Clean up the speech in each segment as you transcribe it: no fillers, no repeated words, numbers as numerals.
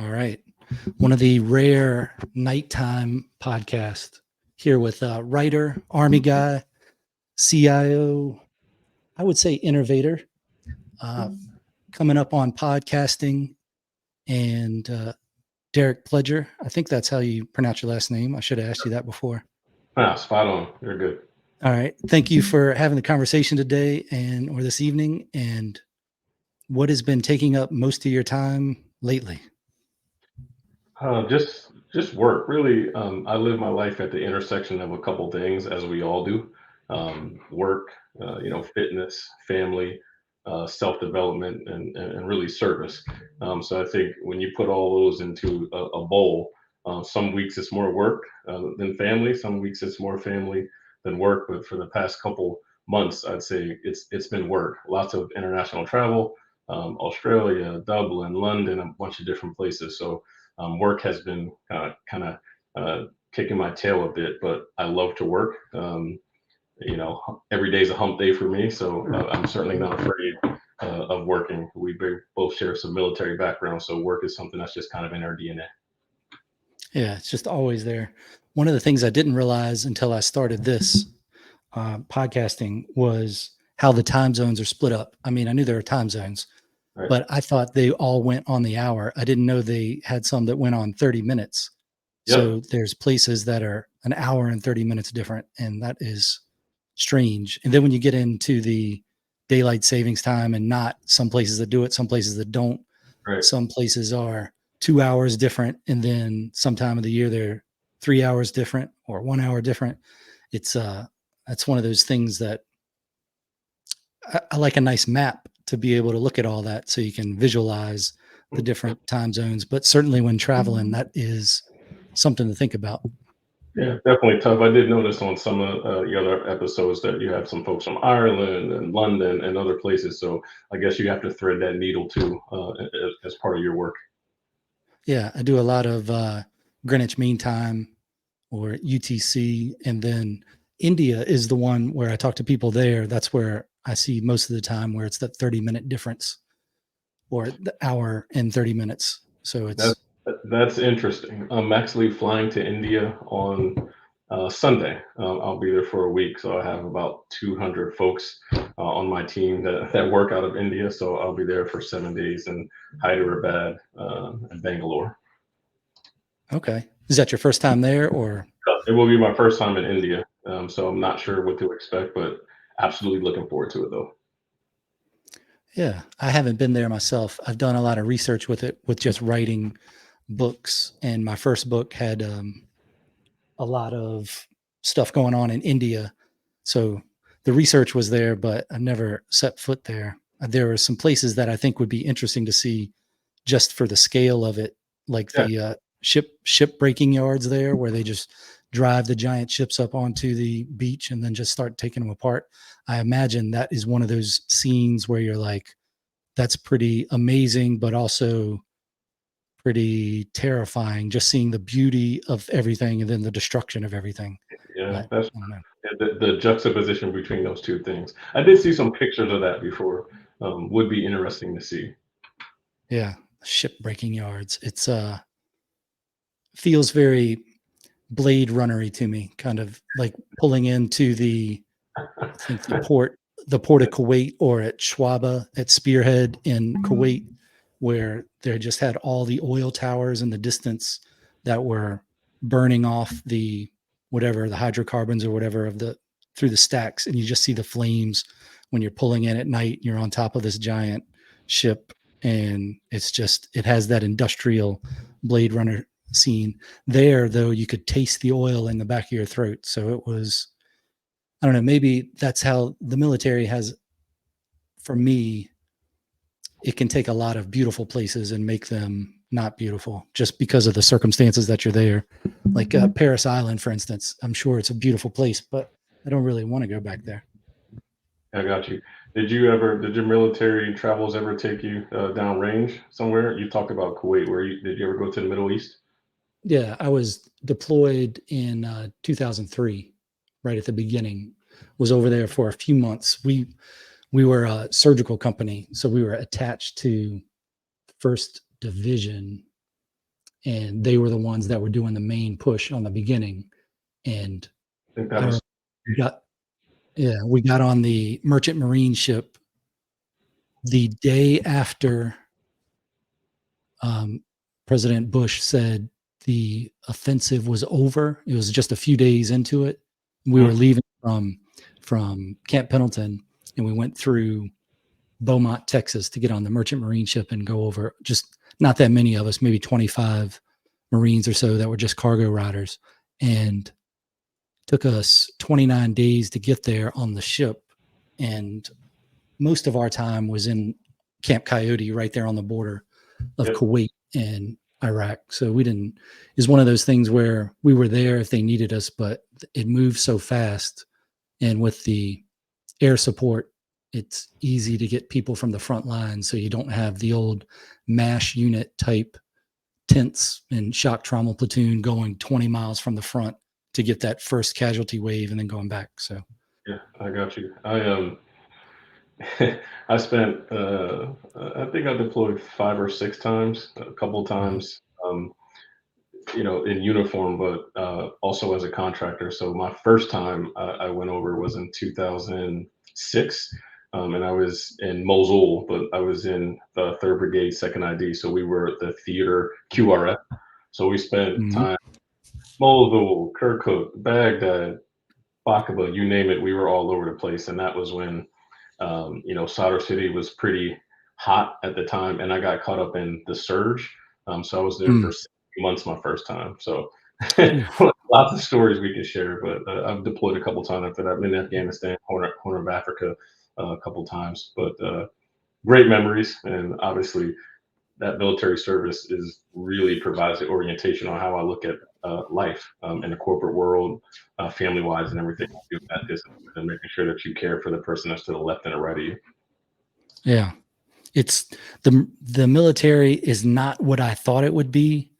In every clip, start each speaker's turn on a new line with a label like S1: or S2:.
S1: All right. One of the rare nighttime podcasts here with writer, Army guy, CIO, I would say innovator, coming up on podcasting, and Derrick Pledger. I think that's how you pronounce your last name. I should have asked you that before.
S2: Spot on. You're good.
S1: All right. Thank you for having the conversation today or this evening. And what has been taking up most of your time lately?
S2: Just work. Really, I live my life at the intersection of a couple things, as we all do. Work, fitness, family, self-development, and really service. So I think when you put all those into a bowl, some weeks it's more work than family. Some weeks it's more family than work. But for the past couple months, I'd say it's been work. Lots of international travel, Australia, Dublin, London, a bunch of different places. So work has been kind of kicking my tail a bit, but I love to work. Every day is a hump day for me, so I'm certainly not afraid of working. Both share some military background, so work is something that's just kind of in our DNA.
S1: Yeah, it's just always there. One of the things I didn't realize until I started this podcasting was how the time zones are split up. I mean, I knew there were time zones,
S2: Right.
S1: but I thought they all went on the hour. I didn't know they had some that went on 30 minutes.
S2: Yep.
S1: So there's places that are an hour and 30 minutes different, and that is strange. And then when you get into the daylight savings time, and not some places that do it, some places that don't,
S2: Right.
S1: some places are 2 hours different, and then some time of the year they're 3 hours different or 1 hour different. It's that's one of those things that I like a nice map to be able to look at all that so you can visualize the different time zones. But certainly when traveling, that is something to think about.
S2: Yeah, definitely tough. I did notice on some of the other episodes that you have some folks from Ireland and London and other places. So I guess you have to thread that needle too as part of your work.
S1: Yeah, I do a lot of Greenwich Mean Time or UTC. And then India is the one where I talk to people there. That's where I see most of the time where it's that 30-minute difference or the hour and 30 minutes. So it's
S2: That's interesting. I'm actually flying to India on Sunday. I'll be there for a week, so I have about 200 folks on my team that work out of India. So I'll be there for 7 days in Hyderabad and Bangalore.
S1: okay. Is that your first time there, or?
S2: It will be my first time in India, so I'm not sure what to expect, but absolutely looking forward to it though.
S1: Yeah, I haven't been there myself. I've done a lot of research with it, with just writing books. And my first book had a lot of stuff going on in India. So the research was there, but I never set foot there. There are some places that I think would be interesting to see just for the scale of it, like
S2: Yeah.
S1: the ship breaking yards there, where they just drive the giant ships up onto the beach and then just start taking them apart. I imagine that is one of those scenes where you're like, that's pretty amazing, but also pretty terrifying, just seeing the beauty of everything and then the destruction of everything.
S2: Yeah,
S1: I
S2: that's
S1: don't know.
S2: the juxtaposition between those two things. I did see some pictures of that before. Would be interesting to see.
S1: Yeah, ship breaking yards. It's feels very Blade Runnery to me, kind of like pulling into I think the port of Kuwait, or at Shwaba at Spearhead in Kuwait, where they just had all the oil towers in the distance that were burning off the hydrocarbons or whatever through the stacks, and you just see the flames when you're pulling in at night. You're on top of this giant ship, and it has that industrial Blade Runner scene. There, though, you could taste the oil in the back of your throat. So it was, I don't know, maybe that's how the military has, for me, it can take a lot of beautiful places and make them not beautiful just because of the circumstances that you're there. Like Paris Island, for instance. I'm sure it's a beautiful place, but I don't really want to go back there.
S2: I got you. Did your military travels ever take you down range somewhere? You talked about Kuwait. Did you ever go to the Middle East?
S1: Yeah, I was deployed in 2003, right at the beginning. Was over there for a few months. We were a surgical company, so we were attached to First Division, and they were the ones that were doing the main push on the beginning. And
S2: I think that
S1: I
S2: was
S1: remember we got on the merchant marine ship the day after President Bush said the offensive was over. It was just a few days into it. We were leaving from Camp Pendleton, and we went through Beaumont, Texas, to get on the merchant marine ship and go over. Just not that many of us, maybe 25 Marines or so that were just cargo riders, and took us 29 days to get there on the ship. And most of our time was in Camp Coyote, right there on the border of
S2: Yep.
S1: Kuwait and Iraq. So we didn't, is one of those things where we were there if they needed us, but it moved so fast. And with the air support, it's easy to get people from the front line. So you don't have the old MASH unit type tents and shock trauma platoon going 20 miles from the front to get that first casualty wave and then going back. So
S2: yeah, I got you. I spent I think I deployed 5 or 6 times, a couple times in uniform, but also as a contractor. So my first time I went over was in 2006, and I was in Mosul, but I was in the 3rd Brigade, 2nd ID. So we were at the theater QRF. So we spent time Mosul, Kirkuk, Baghdad, Aqaba, you name it. We were all over the place, and that was when Sadr City was pretty hot at the time, and I got caught up in the surge. So I was there for 6 months my first time. So lots of stories we could share, but I've deployed a couple times after that. I've been in Afghanistan, Horn of Africa, a couple times, but great memories. And obviously, that military service really provides the orientation on how I look at life in the corporate world, family wise, and everything. That discipline and making sure that you care for the person that's to the left and the right of you.
S1: Yeah. It's the military is not what I thought it would be,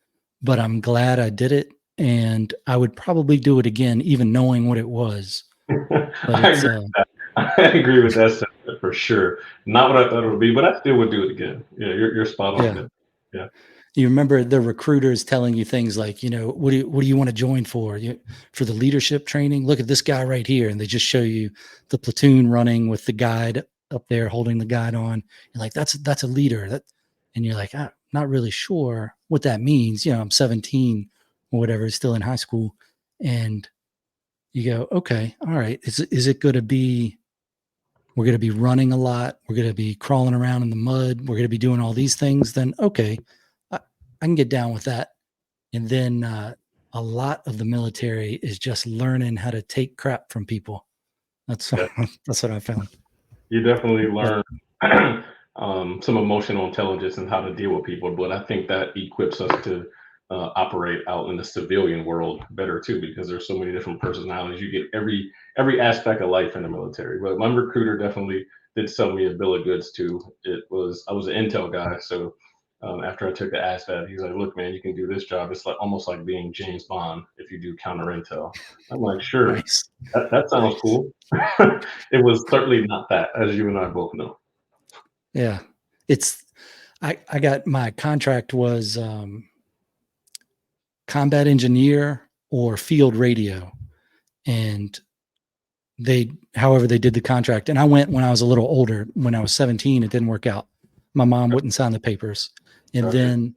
S1: but I'm glad I did it, and I would probably do it again, even knowing what it was. But
S2: I agree with that. I agree with that sentiment for sure. Not what I thought it would be, but I still would do it again. Yeah, you're spot on.
S1: yeah.
S2: Yeah.
S1: You remember the recruiters telling you things like, what do you want to join for? For the leadership training? Look at this guy right here, and they just show you the platoon running with the guide up there holding the guide on. You're like, that's a leader. And you're like, I'm not really sure what that means. I'm 17 or whatever, still in high school, and you go, okay, all right. Is it going to be? We're going to be running a lot. We're going to be crawling around in the mud. We're going to be doing all these things. Then okay, I can get down with that. And then a lot of the military is just learning how to take crap from people. That's that's what I found.
S2: You definitely
S1: But
S2: learn some emotional intelligence and how to deal with people, but I think that equips us to operate out in the civilian world better too, because there's so many different personalities. You get every aspect of life in the military. But my recruiter definitely did sell me a bill of goods too. I was an intel guy, so after I took the ASVAB, he's like, "Look, man, you can do this job. It's like almost like being James Bond if you do counter intel." I'm like, "Sure,
S1: nice.
S2: that sounds
S1: Nice.
S2: cool." It was certainly not that, as you and I both know.
S1: Yeah. I got my contract was combat engineer or field radio. And however they did the contract. And I went when I was a little older. When I was 17, it didn't work out. My mom wouldn't sign the papers. And
S2: Gotcha.
S1: then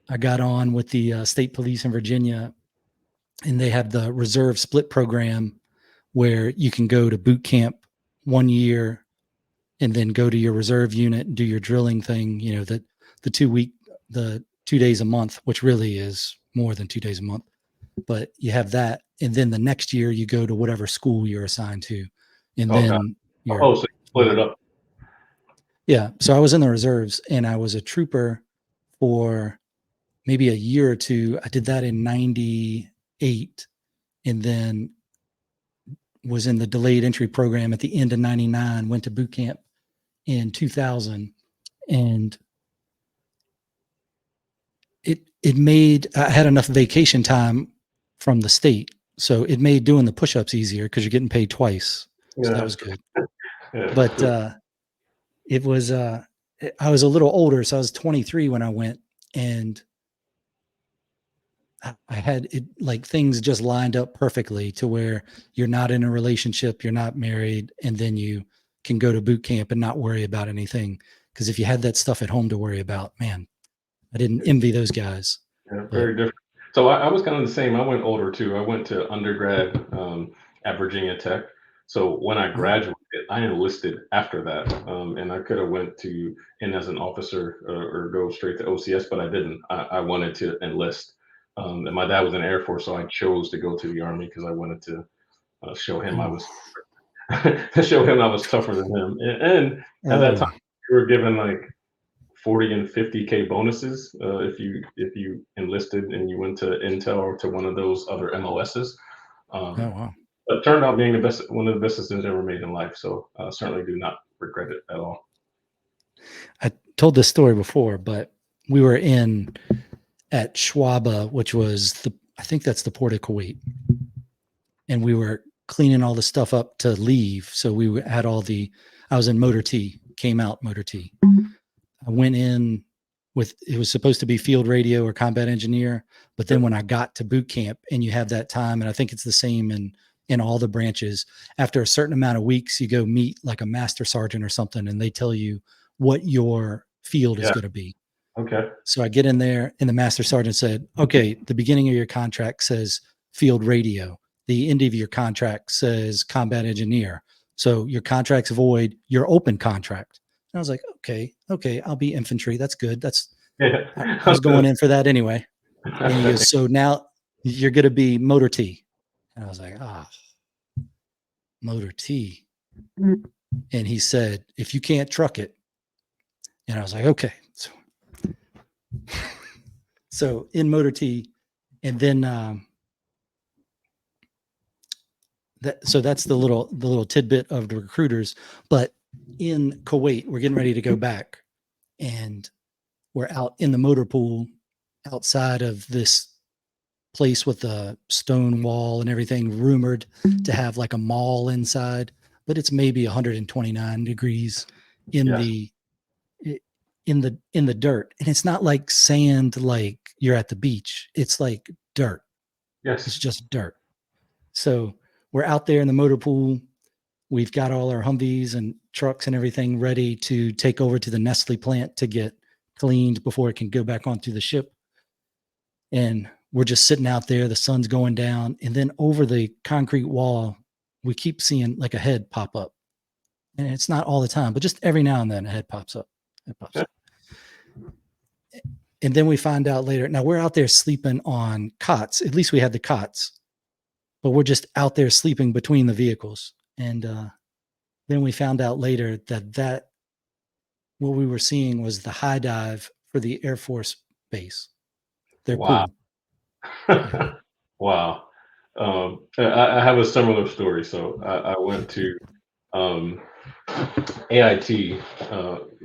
S1: I got on with the state police in Virginia, and they have the reserve split program where you can go to boot camp 1 year and then go to your reserve unit and do your drilling thing, the 2 days a month, which really is more than 2 days a month, but you have that. And then the next year you go to whatever school you're assigned to. And
S2: Okay.
S1: then
S2: Oh, so you split it up.
S1: yeah. So I was in the reserves, and I was a trooper for maybe a year or two. I did that in 98, and then was in the delayed entry program at the end of 99, went to boot camp in 2000. And I had enough vacation time from the state. So it made doing the push-ups easier because you're getting paid twice. So that
S2: Yeah.
S1: was good.
S2: Yeah.
S1: But it was, I was a little older. So I was 23 when I went, and I had it like things just lined up perfectly to where you're not in a relationship, you're not married, and then you can go to boot camp and not worry about anything. Because if you had that stuff at home to worry about, man, I didn't envy those guys.
S2: Yeah,
S1: But
S2: very different. So I was kind of the same. I went older too. I went to undergrad at Virginia Tech. So when I
S1: oh,
S2: graduated, I enlisted after that, and I could have went to in as an officer or go straight to OCS, but I didn't. I wanted to enlist, and my dad was in the Air Force, so I chose to go to the Army because I wanted to show him I
S1: ooh,
S2: was to show him I was tougher than him. And at that time,
S1: oh,
S2: we were given like 40 and 50K bonuses if you enlisted and you went to Intel or to one of those other MOSs.
S1: oh,
S2: Um,
S1: wow.
S2: but it turned out being the best, one of the best decisions ever made in life. So certainly do not regret it at all.
S1: I told this story before, but we were in at Schwaba, which was I think that's the port of Kuwait, and we were cleaning all the stuff up to leave. So we had I was in motor T, came out motor T. I went in with, it was supposed to be field radio or combat engineer. But then when I got to boot camp and you have that time, and I think it's the same in all the branches, after a certain amount of weeks, you go meet like a master sergeant or something, and they tell you what your field is
S2: Yeah.
S1: going to be.
S2: Okay.
S1: So I get in there, and the master sergeant said, okay, the beginning of your contract says field radio. The end of your contract says combat engineer. So your contract's void, your open contract. And I was like, okay, I'll be infantry. That's good. I was going in for that anyway. And he goes, so now you're going to be motor T. And I was like, motor T. And he said, if you can't truck it. And I was like, okay. So in motor T, and then so that's the little tidbit of the recruiters. But in Kuwait, we're getting ready to go back, and we're out in the motor pool outside of this place with a stone wall and everything, rumored to have like a mall inside, but it's maybe 129 degrees in
S2: Yes.
S1: the in the dirt, and it's not like sand like you're at the beach. It's like dirt. It's
S2: Yes.
S1: just dirt. So we're out there in the motor pool. We've got all our Humvees and trucks and everything ready to take over to the Nestle plant to get cleaned before it can go back onto the ship. And we're just sitting out there. The sun's going down. And then over the concrete wall, we keep seeing like a head pop up. And it's not all the time, but just every now and then a head pops up. It pops up. And then we find out later. Now we're out there sleeping on cots. At least we had the cots, but we're just out there sleeping between the vehicles. And then we found out later that what we were seeing was the high dive for the Air Force base, their
S2: Wow.
S1: pool. Yeah.
S2: Wow. I have a similar story. So I went to um, AIT,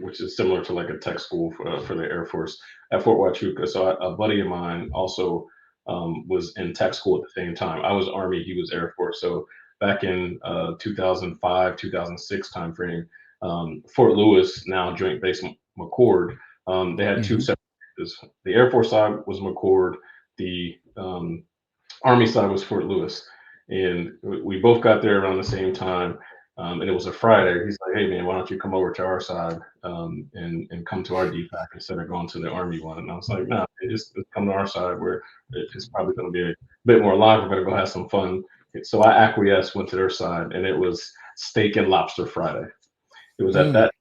S2: which is similar to like a tech school for the Air Force at Fort Huachuca. So a buddy of mine also was in tech school at the same time. I was Army, he was Air Force. So back in 2005, 2006 timeframe, Fort Lewis, now Joint Base McCord, they had two
S1: Mhm.
S2: separate bases. The Air Force side was McCord, the Army side was Fort Lewis. And we both got there around the same time. And it was a Friday. He's like, "Hey man, why don't you come over to our side and come to our DPAC instead of going to the Army one?" And I was like, "No, nah, just come to our side where it's probably going to be a bit more live. We're going to go have some fun." So I acquiesced, went to their side, and it was Steak and Lobster Friday. It was at
S1: Mm,
S2: that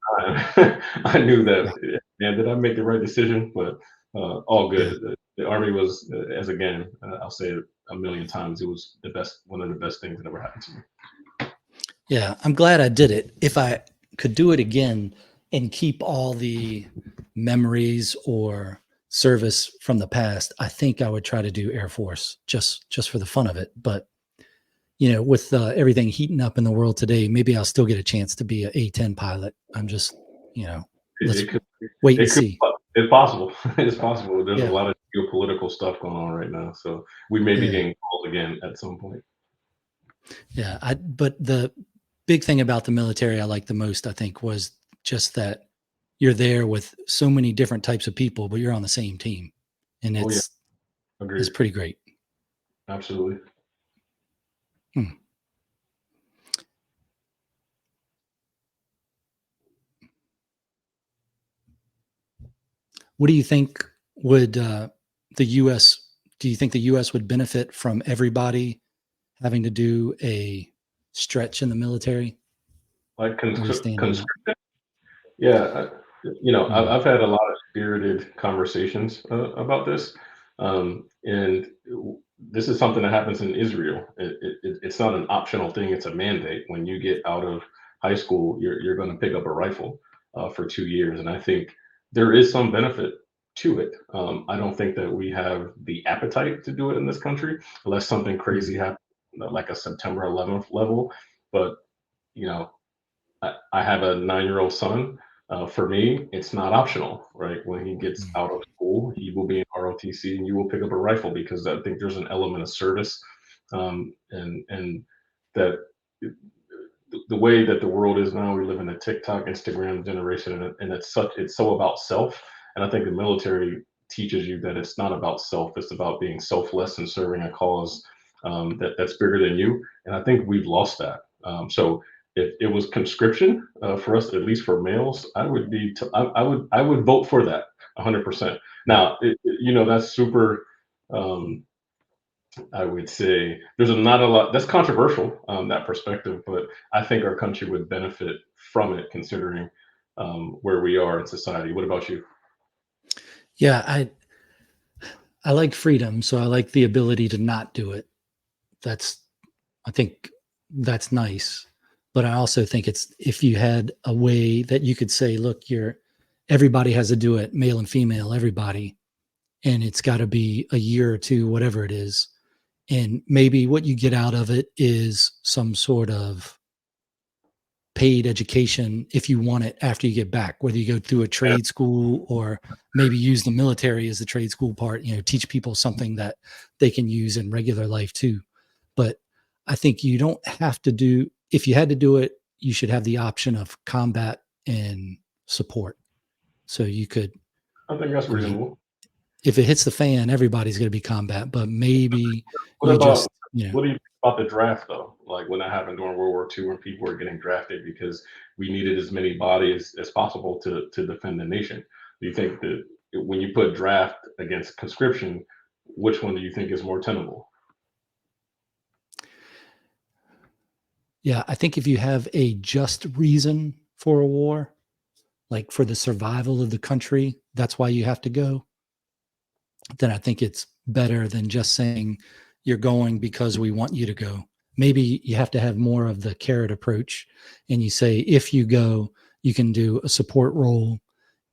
S2: time I knew
S1: yeah.
S2: that, man, did I make the right decision? But all
S1: Yeah.
S2: good. The Army was, as again, I'll say it a million times, it was the best, one of the best things that ever happened to me.
S1: Yeah. I'm glad I did it. If I could do it again and keep all the memories or service from the past, I think I would try to do Air Force just for the fun of it. But with everything heating up in the world today, maybe I'll still get a chance to be a A-10 pilot. I'm just, let's
S2: It could,
S1: wait and
S2: it could,
S1: see.
S2: it's possible. It's possible. There's a
S1: Yeah.
S2: lot of geopolitical stuff going on right now, so we may be
S1: Yeah.
S2: getting called again at some point.
S1: Yeah. But the big thing about the military I like the most, I think, was just that you're there with so many different types of people, but you're on the same team. And
S2: Oh yeah,
S1: is
S2: Agreed.
S1: pretty great.
S2: Absolutely.
S1: Hmm. What do you think would the U.S. Do you think the U.S. would benefit from everybody having to do a stretch in the military?
S2: Like
S1: Where do you stand on that?
S2: yeah,
S1: Mm,
S2: I've had a lot of spirited conversations about this, and this is something that happens in Israel. It's not an optional thing; it's a mandate. When you get out of high school, you're going to pick up a rifle for 2 years, and I think there is some benefit to it. I don't think that we have the appetite to do it in this country, unless something
S1: mm,
S2: crazy happens, like a September 11th level. But you know, I have a 9-year-old son. For me, it's not optional, right? When he gets
S1: mm.
S2: out of school, he will be in ROTC, and you will pick up a rifle because I think there's an element of service, and that the way that the world is now, we live in a TikTok, Instagram generation, and it's so about self. And I think the military teaches you that it's not about self; it's about being selfless and serving a cause that's bigger than you. And I think we've lost that. So if it was conscription for us, at least for males, I would be. I would vote for that 100%. Now, that's super. Um, I would say not a lot that's controversial, that perspective, but I think our country would benefit from it considering where we are in society. What about you?
S1: Yeah, I like freedom, so I like the ability to not do it. That's I think that's nice. But I also think it's if you had a way that you could say, look, you're everybody has to do it, male and female, everybody, and it's got to be a year or two, whatever it is. And maybe what you get out of it is some sort of paid education if you want it after you get back, whether you go through a
S2: Yeah,
S1: trade school or maybe use the military as the trade school part, teach people something that they can use in regular life too. But I think you don't have to do, if you had to do it, you should have the option of combat and support. So you could,
S2: I think that's
S1: I mean,
S2: reasonable.
S1: if it hits the fan, everybody's going to be combat, but maybe
S2: What
S1: you
S2: about
S1: just, you know,
S2: what do you think about the draft though? Like when that happened during World War II, when people were getting drafted because we needed as many bodies as possible to defend the nation. Do you think that when you put draft against conscription, which one do you think is more tenable?
S1: yeah, I think if you have a just reason for a war, like for the survival of the country, that's why you have to go, then I think it's better than just saying you're going because we want you to go. Maybe you have to have more of the carrot approach and you say, if you go, you can do a support role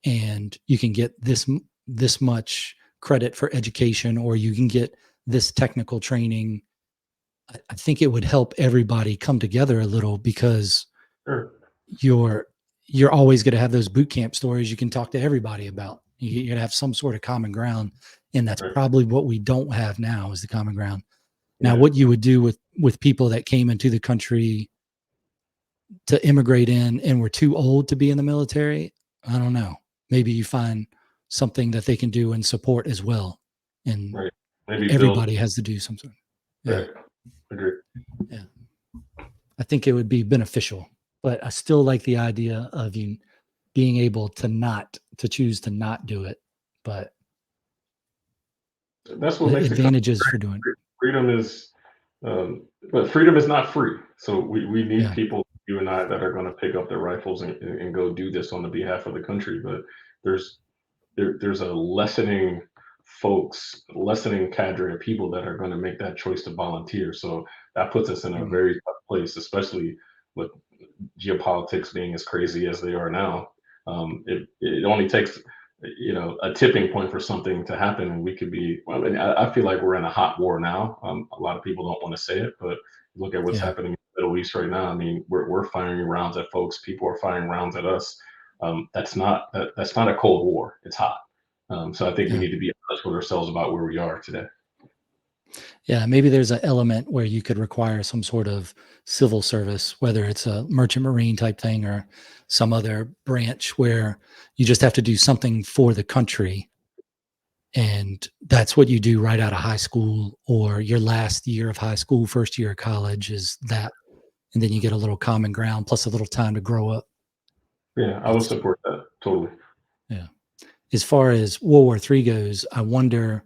S1: and you can get this much credit for education or you can get this technical training. I think it would help everybody come together a little because
S2: Sure.
S1: you're you're always going to have those boot camp stories you can talk to everybody about. You're going to have some sort of common ground, and that's
S2: Right.
S1: probably what we don't have now is the common ground. Now,
S2: Yeah.
S1: what you would do with people that came into the country to immigrate in and were too old to be in the military, I don't know. Maybe you find something that they can do and support as well, and
S2: Right. Maybe build.
S1: everybody has to do something. Yeah,
S2: Right. Agree.
S1: yeah. I think it would be beneficial, but I still like the idea of you being able to choose to not do it, but
S2: That's what makes the country
S1: advantages for doing
S2: great. Freedom is, but freedom is not free. So we
S1: it.
S2: need
S1: Yeah,
S2: people, you and I, that are going to pick up their rifles and go do this on the behalf of the country. But there's there's a lessening cadre of people that are going to make that choice to volunteer. So that puts us in a
S1: mm,
S2: very tough place, especially with geopolitics being as crazy as they are now. It only takes a tipping point for something to happen, and we could be. I mean, I feel like we're in a hot war now. A lot of people don't want to say it, but look at what's
S1: yeah,
S2: happening in the Middle East right now. I mean, we're firing rounds at folks. People are firing rounds at us. That's not a cold war. It's hot. So I think we
S1: yeah,
S2: need to be honest with ourselves about where we are today.
S1: yeah. Maybe there's an element where you could require some sort of civil service, whether it's a merchant marine type thing or some other branch where you just have to do something for the country And that's what you do right out of high school, or your last year of high school, first year of college is that. And then you get a little common ground plus a little time to grow up.
S2: Yeah, I would
S1: It's,
S2: support that totally.
S1: yeah. As far as World War III goes, I wonder,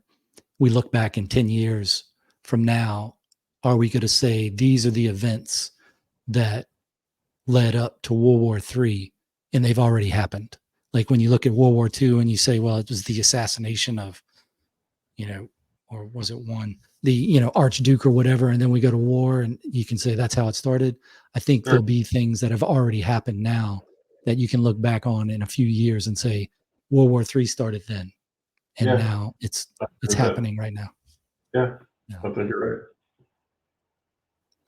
S1: we look back in 10 years from now, are we going to say these are the events that led up to World War III and they've already happened? Like when you look at World War II and you say, well, it was the assassination of, or was it one, the, Archduke or whatever. And then we go to war and you can say that's how it started. I think
S2: Sure.
S1: there'll be things that have already happened now that you can look back on in a few years and say World War III started then. And
S2: Yeah,
S1: now it's
S2: I agree with that.
S1: happening right now.
S2: Yeah,
S1: Yeah.
S2: I think you're right.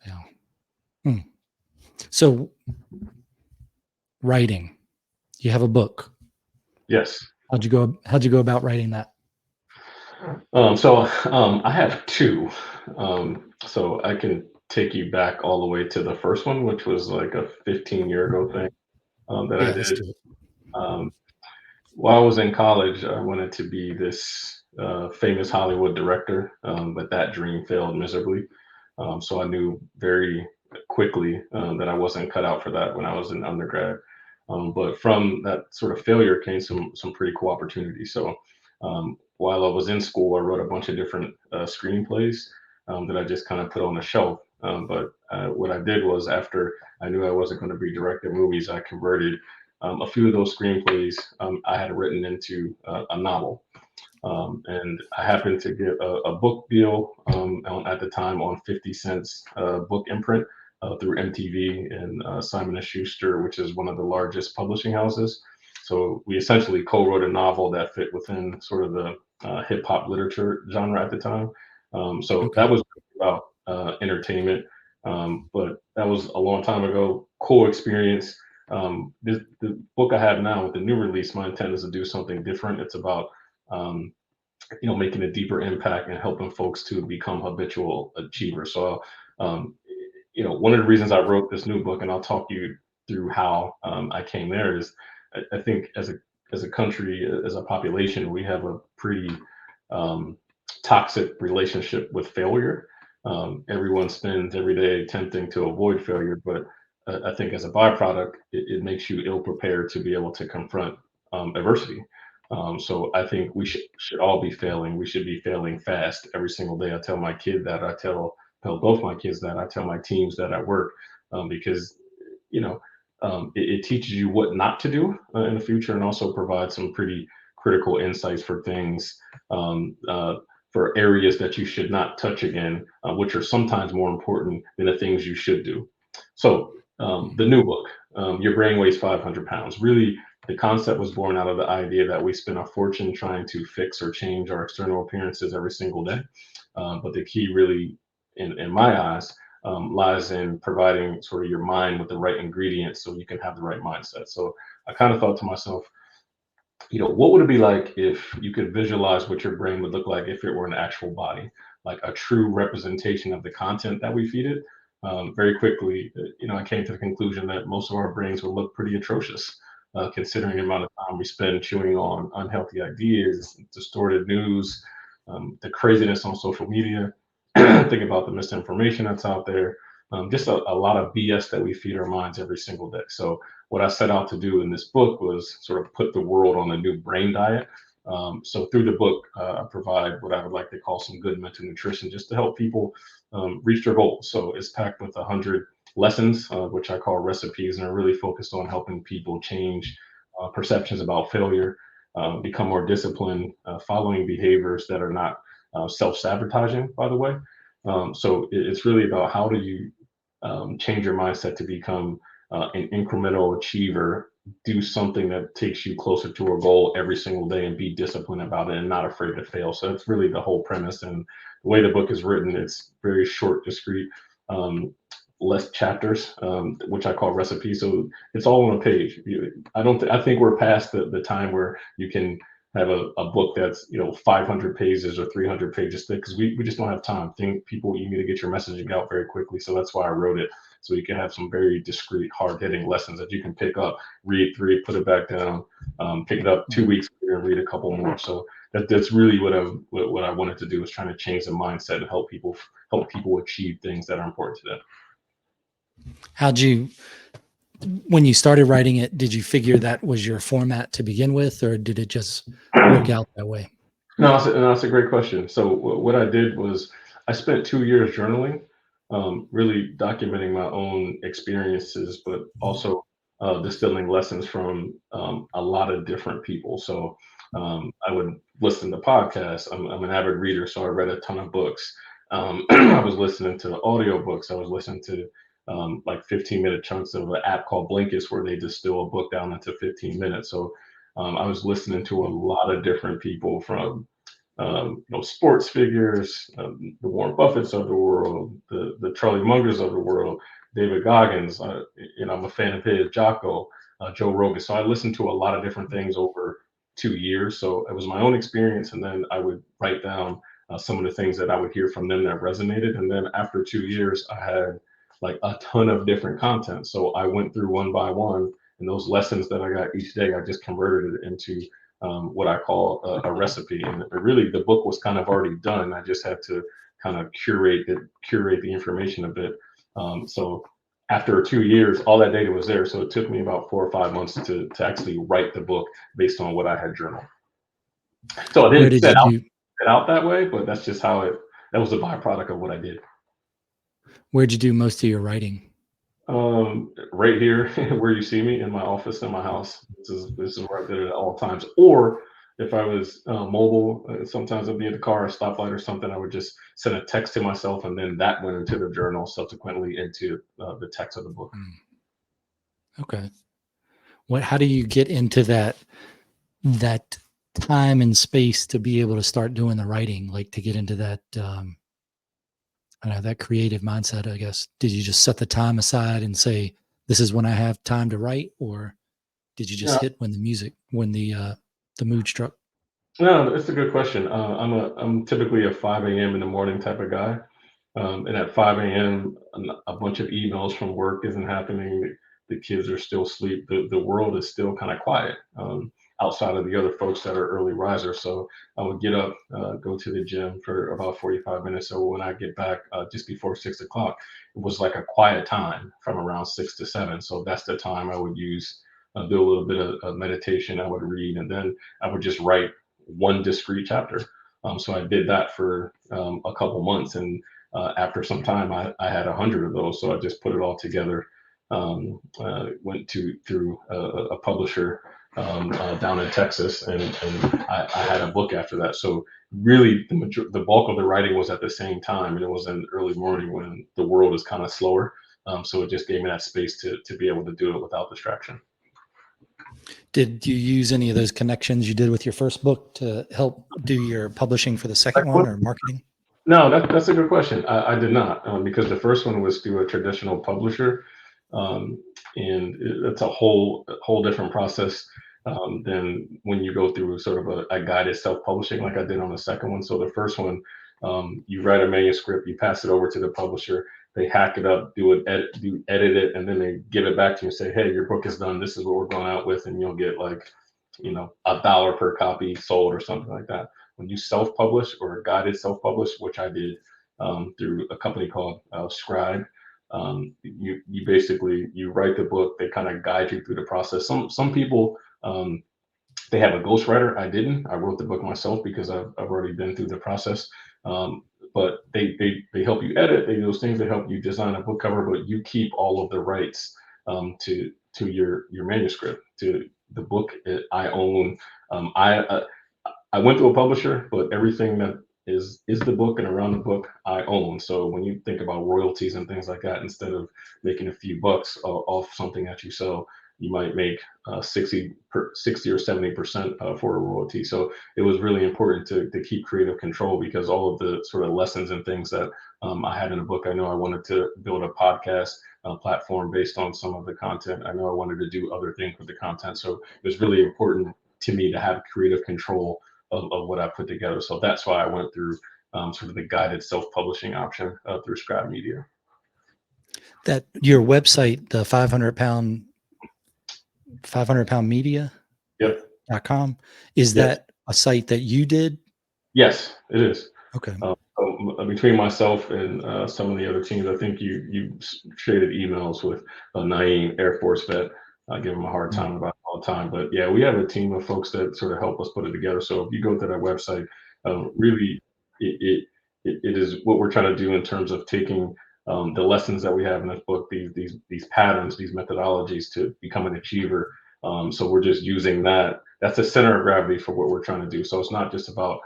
S1: Yeah. Hmm. So writing, you have a book.
S2: Yes.
S1: How'd you go about writing that?
S2: I have two. So I can take you back all the way to the first one, which was like a 15-year ago thing that I
S1: Yeah, let's
S2: did.
S1: do it.
S2: Um, while I was in college, I wanted to be this famous Hollywood director, but that dream failed miserably. So I knew very quickly that I wasn't cut out for that when I was in undergrad. But from that sort of failure came some pretty cool opportunities. So while I was in school, I wrote a bunch of different screenplays that I just kind of put on the shelf. But what I did was after I knew I wasn't going to be directing movies, I converted a few of those screenplays I had written into a novel. And I happened to get a book deal at the time on 50 Cent's book imprint through MTV and Simon & Schuster, which is one of the largest publishing houses. So we essentially co-wrote a novel that fit within sort of the hip hop literature genre at the time. So
S1: Okay.
S2: that was about entertainment, but that was a long time ago. Cool experience. The book I have now with the new release, my intent is to do something different. It's about um, making a deeper impact and helping folks to become habitual achievers. So, um, one of the reasons I wrote this new book, and I'll talk you through how I came there, is I think as a country, as a population, we have a pretty um, toxic relationship with failure. Everyone spends every day attempting to avoid failure, but I think as a byproduct, it makes you ill prepared to be able to confront adversity. So I think we should all be failing. We should be failing fast every single day. I tell my kid that. I tell both my kids that. I tell my teams that at work because you know it teaches you what not to do in the future, and also provides some pretty critical insights for things for areas that you should not touch again, which are sometimes more important than the things you should do. So the new book, Your Brain Weighs 500 Pounds, really the concept was born out of the idea that we spend a fortune trying to fix or change our external appearances every single day. But the key, really, in my eyes, lies in providing sort of your mind with the right ingredients so you can have the right mindset. So I kind of thought to myself, what would it be like if you could visualize what your brain would look like if it were an actual body, like a true representation of the content that we feed it? Very quickly, I came to the conclusion that most of our brains would look pretty atrocious, considering the amount of time we spend chewing on unhealthy ideas, distorted news, the craziness on social media. Think about the misinformation that's out there, just a lot of BS that we feed our minds every single day. So what I set out to do in this book was sort of put the world on a new brain diet. So through the book, I provide what I would like to call some good mental nutrition just to help people reach their goals. So it's packed with 100 lessons, which I call recipes, and are really focused on helping people change perceptions about failure, become more disciplined, following behaviors that are not self-sabotaging, by the way. So it's really about how do you change your mindset to become an incremental achiever, do something that takes you closer to a goal every single day and be disciplined about it and not afraid to fail. So that's really the whole premise. And the way the book is written, it's very short, discreet, less chapters, which I call recipes. So it's all on a page. I think we're past the time where you can have a book that's 500 pages or 300 pages thick, because we just don't have time. Think people, you need to get your messaging out very quickly. So that's why I wrote it, so you can have some very discrete, hard-hitting lessons that you can pick up, read 3, put it back down, pick it up 2 weeks later and read a couple more. So that's really what I wanted to do, is trying to change the mindset and help people achieve things that are important to them.
S1: How'd you, when you started writing it, did you figure that was your format to begin with, or did it just work out that way?
S2: No, that's a great question. So what I did was I spent 2 years journaling, really documenting my own experiences, but also distilling lessons from a lot of different people. So I would listen to podcasts. I'm an avid reader, so I read a ton of books. I was listening to audiobooks. I was listening to like 15-minute chunks of an app called Blinkist, where they distill a book down into 15 minutes. So I was listening to a lot of different people, from sports figures, the Warren Buffetts of the world, the Charlie Mungers of the world, David Goggins. I'm a fan of his, Jocko, Joe Rogan. So I listened to a lot of different things over 2 years. So it was my own experience, and then I would write down some of the things that I would hear from them that resonated. And then after 2 years, I had like a ton of different content. So I went through one by one, and those lessons that I got each day, I just converted it into what I call a recipe. And really, the book was kind of already done. I just had to kind of curate the information a bit. So after 2 years, all that data was there. So it took me about 4 or 5 months to actually write the book based on what I had journaled. So I
S1: Where
S2: didn't
S1: did you do,
S2: set out that way, but that's just that was a byproduct of what I did.
S1: where'd you do most of your writing?
S2: Right here, where you see me, in my office in my house. This is where I did it at all times. Or if I was mobile, sometimes I'd be in the car, a stoplight or something. I would just send a text to myself, and then that went into the journal, subsequently into the text of the book.
S1: Okay. How do you get into that time and space to be able to start doing the writing, like to get into that, I don't know, that creative mindset, I guess? Did you just set the time aside and say, this is when I have time to write? Or did you just
S2: Yeah,
S1: hit when the mood struck?
S2: no, it's a good question. I'm typically a 5 a.m. in the morning type of guy. And at 5 a.m., a bunch of emails from work isn't happening. The kids are still asleep. The world is still kind of quiet, outside of the other folks that are early risers. So I would get up, go to the gym for about 45 minutes. So when I get back, just before 6 o'clock, it was like a quiet time from around 6 to 7. So that's the time I would use, do a little bit of meditation. I would read, and then I would just write one discrete chapter. So I did that for a couple months, and after some time, I had 100 of those. So I just put it all together. Went through a publisher down in Texas, and I had a book after that. So really, the bulk of the writing was at the same time, and it was in the early morning when the world is kind of slower. So it just gave me that space to be able to do it without distraction.
S1: Did you use any of those connections you did with your first book to help do your publishing for the second one, or marketing?
S2: No, that's a good question. I did not, because the first one was through a traditional publisher, um, and it's a whole different process than when you go through sort of a guided self-publishing like I did on the second one. So the first one, you write a manuscript, you pass it over to the publisher, they hack it up, edit it, and then they give it back to you and say, "Hey, your book is done. This is what we're going out with," and you'll get like, $1 per copy sold or something like that. When you self-publish or guided self-publish, which I did through a company called Scribe, you basically you write the book. They kind of guide you through the process. Some people, they have a ghostwriter. I didn't. I wrote the book myself because I've already been through the process. Um, but they help you edit. They do those things. They help you design a book cover, but you keep all of the rights to your manuscript, to the book. I own. I went to a publisher, but everything that is the book and around the book I own. So when you think about royalties and things like that, instead of making a few bucks off something that you sell, you might make 60 or 70% for a royalty. So it was really important to keep creative control, because all of the sort of lessons and things that I had in the book, I know I wanted to build a podcast platform based on some of the content. I know I wanted to do other things with the content. So it was really important to me to have creative control of what I put together. So that's why I went through sort of the guided self-publishing option through Scribe Media.
S1: That your website, the 500 pound
S2: Yep.
S1: media.com, is
S2: Yes.
S1: that a site that you did?
S2: Yes, it is.
S1: Okay.
S2: Between myself and some of the other teams, I think you traded emails with Naeem, Air Force vet. I give him a hard
S1: Mm.
S2: time about it all the time, but yeah, we have a team of folks that sort of help us put it together. So if you go to that website, really, it, it it is what we're trying to do in terms of taking the lessons that we have in this book, these patterns, these methodologies to become an achiever. So we're just using that. That's the center of gravity for what we're trying to do. So it's not just about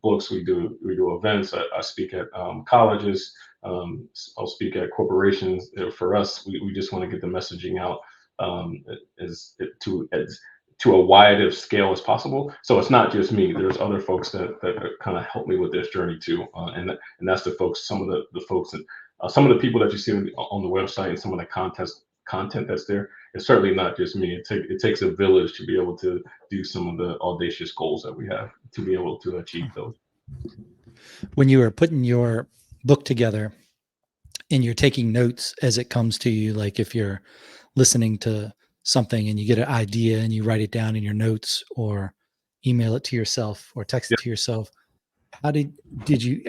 S2: books. We do events. I speak at colleges. I'll speak at corporations. For us, we just want to get the messaging out as to a wide of scale as possible. So it's not just me. There's other folks that kind of help me with this journey too, and that's the folks. Some of the folks and some of the people that you see on the website and some of the content that's there. It's certainly not just me. It takes a village to be able to do some of the audacious goals that we have to be able to achieve those.
S1: When you were putting your book together and you're taking notes as it comes to you, like if you're listening to something and you get an idea and you write it down in your notes or email it to yourself or text
S2: Yeah.
S1: it to yourself, how did you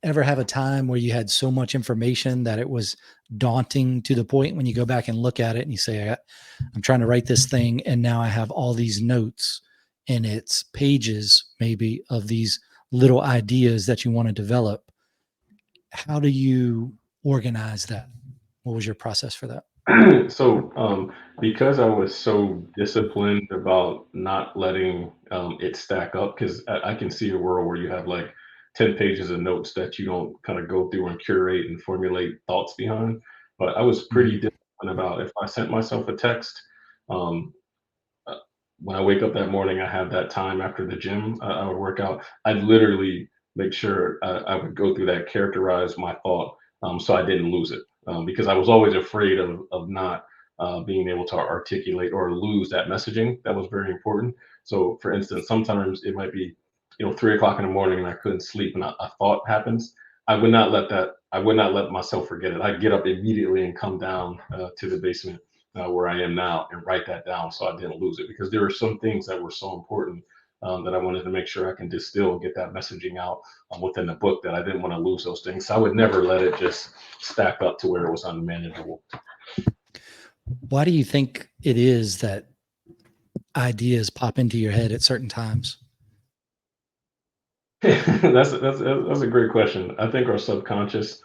S1: ever have a time where you had so much information that it was daunting to the point when you go back and look at it and you say, I'm trying to write this thing and now I have all these notes and it's pages maybe of these little ideas that you want to develop? How do you organize that? What was your process for that?
S2: So because I was so disciplined about not letting it stack up, because I can see a world where you have like 10 pages of notes that you don't kind of go through and curate and formulate thoughts behind. But I was pretty
S1: Mhm.
S2: disciplined about if I sent myself a text, um, uh, when I wake up that morning, I have that time after the gym, I would work out. I'd literally make sure I would go through that, characterize my thought, so I didn't lose it, because I was always afraid of not being able to articulate or lose that messaging. That was very important. So, for instance, sometimes it might be, 3 o'clock in the morning and I couldn't sleep and a thought happens. I would not let that. I would not let myself forget it. I'd get up immediately and come down to the basement where I am now and write that down so I didn't lose it, because there were some things that were so important that I wanted to make sure I can distill and get that messaging out within the book, that I didn't want to lose those things. So I would never let it just stack up to where it was unmanageable.
S1: Why do you think it is that ideas pop into your head at certain times?
S2: That's a great question. I think our subconscious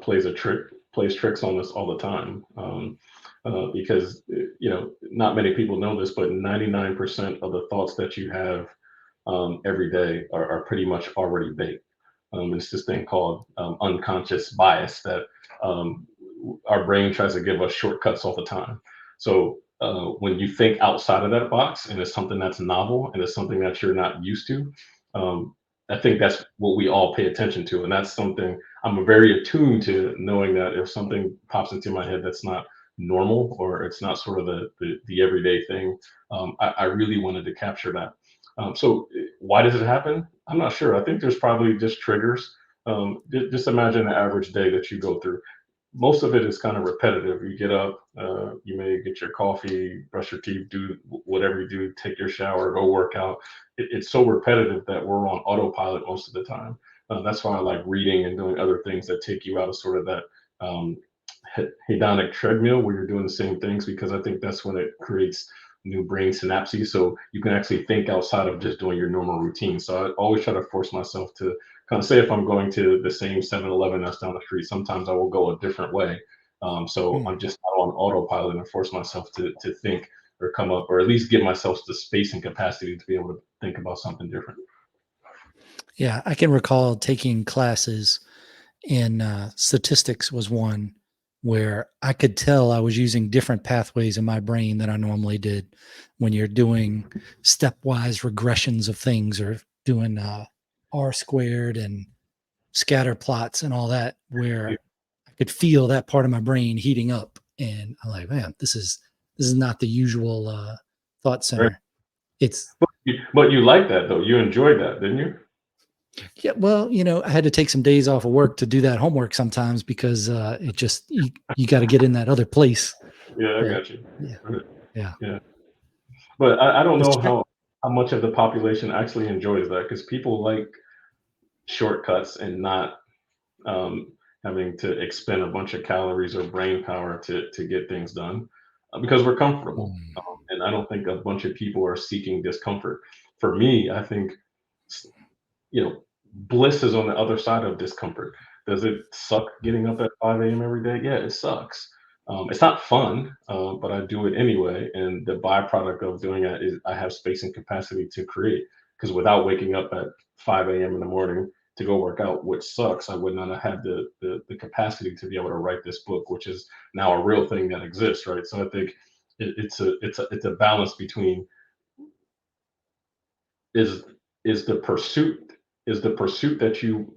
S2: plays tricks on us all the time. Because not many people know this, but 99% of the thoughts that you have every day are pretty much already baked. It's this thing called unconscious bias that um, our brain tries to give us shortcuts all the time. So when you think outside of that box and it's something that's novel and it's something that you're not used to, um, I think that's what we all pay attention to. And that's something I'm very attuned to, knowing that if something pops into my head that's not normal or it's not sort of the everyday thing, I really wanted to capture that. So why does it happen? I'm not sure. I think there's probably just triggers. Just imagine the average day that you go through. Most of it is kind of repetitive. You get up, you may get your coffee, brush your teeth, do whatever you do, take your shower, go work out. It's so repetitive that we're on autopilot most of the time. That's why I like reading and doing other things that take you out of sort of that um, hedonic treadmill where you're doing the same things, because I think that's when it creates new brain synapses. So you can actually think outside of just doing your normal routine. So I always try to force myself to kind of say, if I'm going to the same 7-Eleven that's down the street, sometimes I will go a different way. So
S1: Hmm.
S2: I'm just not on autopilot and force myself to think or come up, or at least give myself the space and capacity to be able to think about something different.
S1: Yeah, I can recall taking classes in statistics was one where I could tell I was using different pathways in my brain than I normally did when you're doing stepwise regressions of things or doing R squared and scatter plots and all that,
S2: Yeah,
S1: where I could feel that part of my brain heating up. And I'm like, man, this is not the usual thought
S2: right.
S1: center. It's
S2: But you like that though. You enjoyed that, didn't you?
S1: Yeah, well, I had to take some days off of work to do that homework sometimes because it just you got to get in that other place.
S2: Yeah, I
S1: But
S2: got you.
S1: yeah,
S2: Right.
S1: yeah.
S2: Yeah. But I don't
S1: It's
S2: know
S1: trick.
S2: how. how much of the population actually enjoys that, because people like shortcuts and not having to expend a bunch of calories or brain power to get things done, because we're comfortable.
S1: Mm.
S2: And I don't think a bunch of people are seeking discomfort. For me, I think you know, bliss is on the other side of discomfort. Does it suck getting up at 5 a.m. every day? Yeah, it sucks. It's not fun, but I do it anyway. And the byproduct of doing that is I have space and capacity to create. Because without waking up at 5 a.m. in the morning to go work out, which sucks, I would not have had the capacity to be able to write this book, which is now a real thing that exists, right? So I think it's a balance between is is the pursuit is the pursuit that you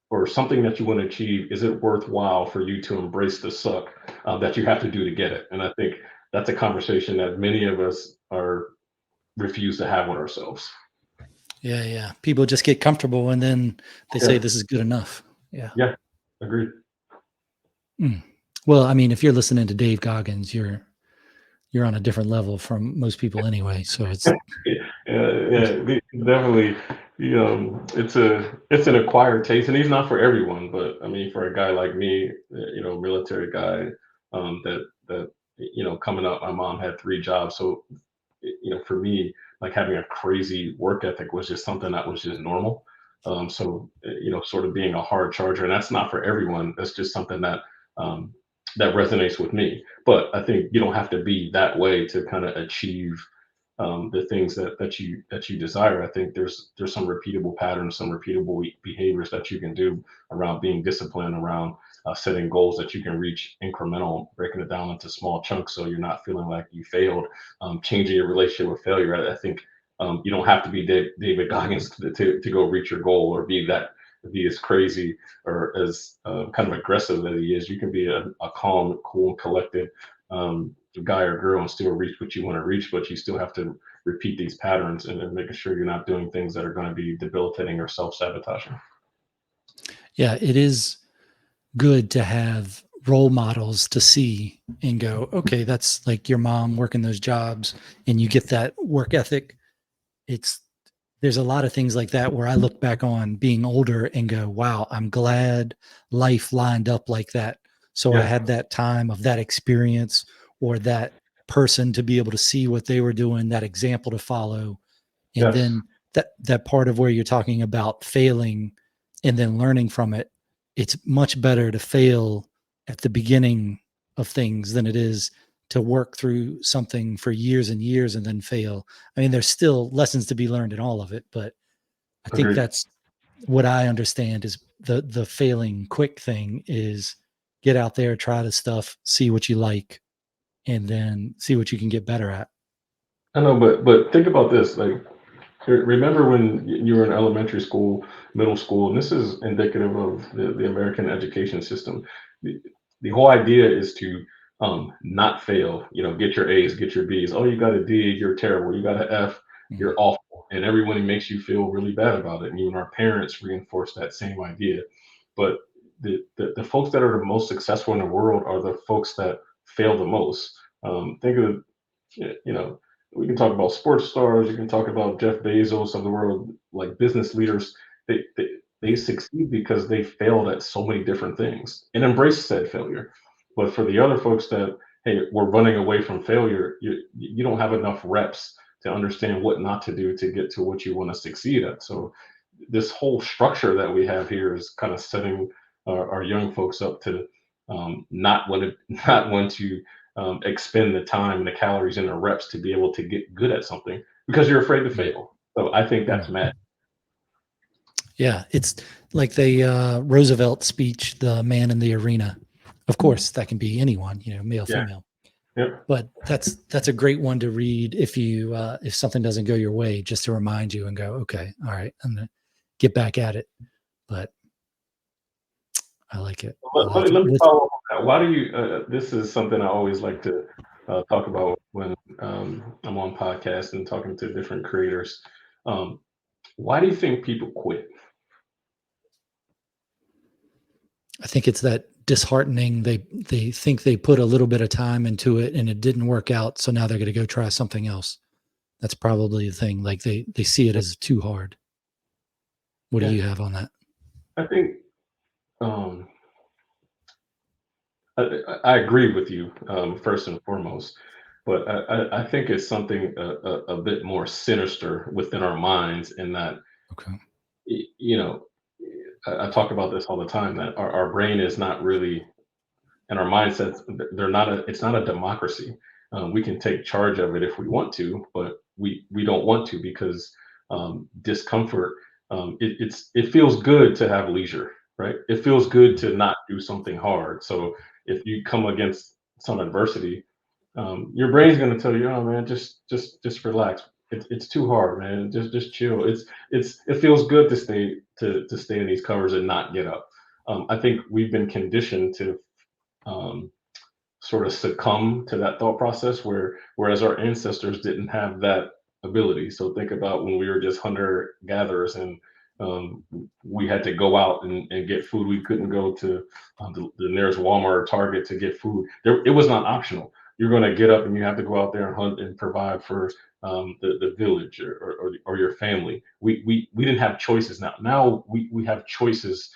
S2: or something that you want to achieve, is it worthwhile for you to embrace the suck that you have to do to get it? And I think that's a conversation that many of us are refuse to have with ourselves.
S1: Yeah, yeah. People just get comfortable and then they say
S2: Yeah,
S1: this is good enough. Yeah.
S2: yeah, agreed.
S1: Mm. Well, I mean, if you're listening to Dave Goggins, you're on a different level from most people anyway. So
S2: Yeah, yeah, definitely. It's an acquired taste, and he's not for everyone. But I mean, for a guy like me, military guy, that coming up, my mom had 3 jobs, so for me, like having a crazy work ethic was just something that was just normal. Sort of being a hard charger, and that's not for everyone. That's just something um, that resonates with me. But I think you don't have to be that way to kind of achieve the things that you desire. I think there's some repeatable patterns, some repeatable behaviors that you can do around being disciplined, around setting goals that you can reach incremental, breaking it down into small chunks so you're not feeling like you failed, changing your relationship with failure. I think you don't have to be David Goggins to go reach your goal or be as crazy or as kind of aggressive as he is. You can be a calm, cool, and collected guy or girl and still reach what you want to reach, but you still have to repeat these patterns and making sure you're not doing things that are going to be debilitating or self-sabotaging.
S1: yeah, it is good to have role models to see and go, okay, that's like your mom working those jobs and you get that work ethic. It's there's a lot of things like that where I look back on being older and go, wow, I'm glad life lined up like that. So I
S2: Yeah,
S1: had that time of that experience or that person to be able to see what they were doing, that example to follow. And
S2: yes,
S1: then that part of where you're talking about failing and then learning from it, it's much better to fail at the beginning of things than it is to work through something for years and years and then fail. I mean, there's still lessons to be learned in all of it, but I think
S2: agreed.
S1: that's what I understand is the failing quick thing is get out there, try the stuff, see what you like, and then see what you can get better at.
S2: I know, but think about this. Like, remember when you were in elementary school, middle school, and this is indicative of the American education system. The, the whole idea is to not fail. Get your A's, get your B's. Oh, you got a D, you're terrible. You got an F, you're
S1: Mhm.
S2: awful. And everyone makes you feel really bad about it. And even our parents reinforce that same idea. But the folks that are the most successful in the world are the folks that fail the most. Think of you know, we can talk about sports stars. You can talk about Jeff Bezos of the world, like business leaders. They succeed because they failed at so many different things and embrace said failure. But for the other folks that, hey, we're running away from failure, you don't have enough reps to understand what not to do to get to what you want to succeed at. So this whole structure that we have here is kind of setting our young folks up to not want to not want to expend the time and the calories and the reps to be able to get good at something because you're afraid to
S1: Yeah.
S2: fail. So I think that's
S1: Right.
S2: mad.
S1: Yeah, it's like the Roosevelt speech, "The Man in the Arena." Of course, that can be anyone, male,
S2: Yeah.
S1: female.
S2: Yep.
S1: But that's a great one to read if something doesn't go your way, just to remind you and go, okay, all right, I'm gonna get back at it. But I like it. I
S2: Let,
S1: like
S2: let,
S1: it.
S2: let me
S1: With
S2: follow up on that. Why do you? This is something I always like to talk about when I'm on podcasts and talking to different creators. Um, why do you think people quit?
S1: I think it's that disheartening. They think they put a little bit of time into it and it didn't work out, so now they're going to go try something else. That's probably the thing. Like they see it as too hard. What do
S2: Yeah,
S1: you have on that?
S2: I think um, I agree with you, first and foremost, but I think it's something a bit more sinister within our minds in that,
S1: Okay.
S2: you know, I talk about this all the time that our brain is not really, and our mindsets, they're not it's not a democracy. We can take charge of it if we want to, but we don't want to because discomfort. It feels good to have leisure, right? It feels good to not do something hard. So if you come against some adversity, your brain's going to tell you, "Oh man, just relax. It's too hard, man. Just chill. It feels good to stay in these covers and not get up." I think we've been conditioned to um, sort of succumb to that thought process whereas our ancestors didn't have that ability. So think about when we were just hunter gatherers and um, we had to go out and get food. We couldn't go to the nearest Walmart or Target to get food. It was not optional. You're going to get up and you have to go out there and hunt and provide for the village or your family. We didn't have choices now. Now we have choices.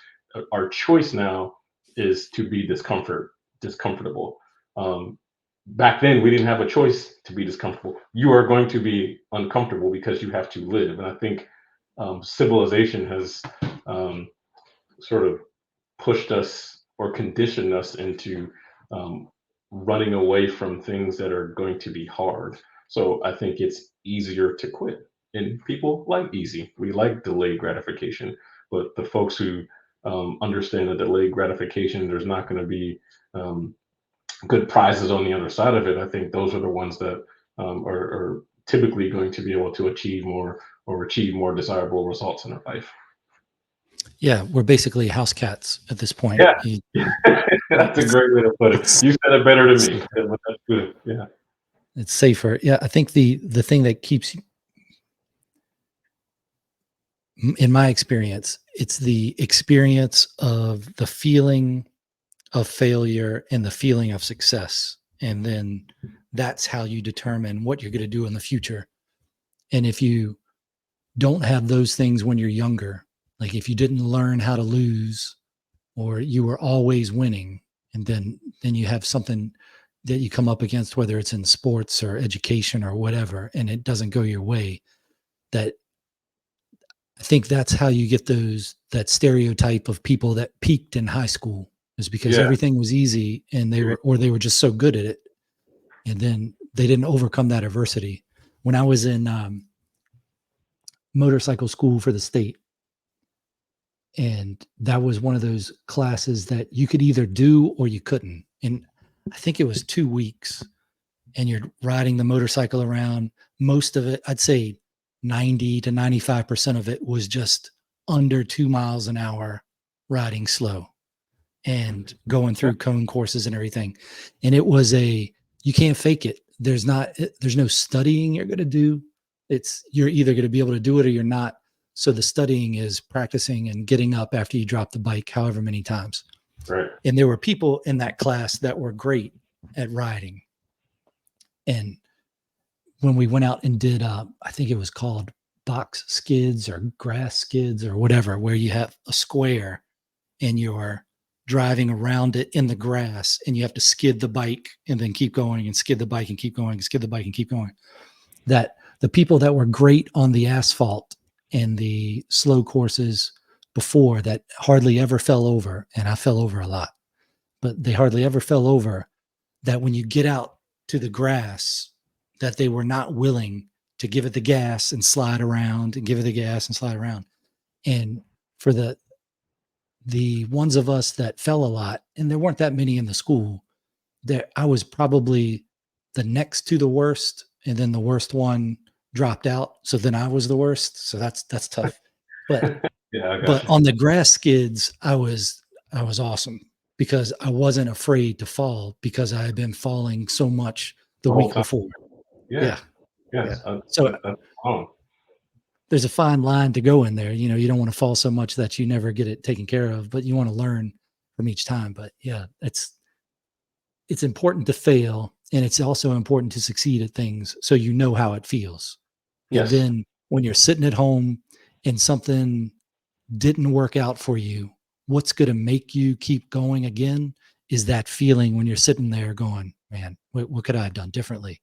S2: Our choice now is to be discomfortable. Um, Back then, we didn't have a choice to be discomfortable. You are going to be uncomfortable because you have to live. And I think civilization has um, sort of pushed us or conditioned us into um, running away from things that are going to be hard. So I think it's easier to quit. And people like easy. We like delayed gratification. But the folks who understand that delayed gratification, there's not going to be um, good prizes on the other side of it. I think those are the ones that are typically going to be able to achieve more or achieve more desirable results in their life.
S1: Yeah, we're basically house cats at this point.
S2: Yeah, that's a great way to put it.
S1: It's
S2: You said it better than me,
S1: safer.
S2: but that's good. Yeah,
S1: It's safer. Yeah, I think the thing that keeps, in my experience, it's the experience of the feeling of failure and the feeling of success, and then that's how you determine what you're going to do in the future. And if you don't have those things when you're younger, like if you didn't learn how to lose or you were always winning, and then you have something that you come up against, whether it's in sports or education or whatever, and it doesn't go your way, that I think that's how you get that stereotype of people that peaked in high school, is because
S2: yeah,
S1: everything was easy and they were just so good at it, and then they didn't overcome that adversity. When I was in motorcycle school for the state, and that was one of those classes that you could either do or you couldn't, and I think it was 2 weeks, and you're riding the motorcycle around. Most of it, I'd say 90 to 95% of it, was just under 2 miles an hour riding slow and going through cone courses and everything. And it was you can't fake it. There's no studying you're going to do. You're either going to be able to do it or you're not. So the studying is practicing and getting up after you drop the bike, however many times.
S2: right.
S1: And there were people in that class that were great at riding. And when we went out and did, I think it was called box skids or grass skids or whatever, where you have a square and you're driving around it in the grass and you have to skid the bike and then keep going and skid the bike and keep going and skid the bike and keep going. That the people that were great on the asphalt and the slow courses before, that hardly ever fell over, and I fell over a lot, but they hardly ever fell over, that when you get out to the grass, that they were not willing to give it the gas and slide around and give it the gas and slide around. And for the ones of us that fell a lot, and there weren't that many in the school, that I was probably the next to the worst, and then the worst one dropped out. So then I was the worst. So that's tough. But
S2: Yeah, I got
S1: but
S2: you.
S1: on the grass skids, I was awesome because I wasn't afraid to fall because I had been falling so much the
S2: The whole
S1: week
S2: time.
S1: before.
S2: Yeah,
S1: Yeah. Yeah.
S2: yes.
S1: So
S2: That's wrong.
S1: there's a fine line to go in there. You don't want to fall so much that you never get it taken care of, but you want to learn from each time. But yeah, it's important to fail, and it's also important to succeed at things so you know how it feels. And
S2: Yes.
S1: then when you're sitting at home and something didn't work out for you, what's going to make you keep going again is that feeling when you're sitting there going, man, what could I have done differently?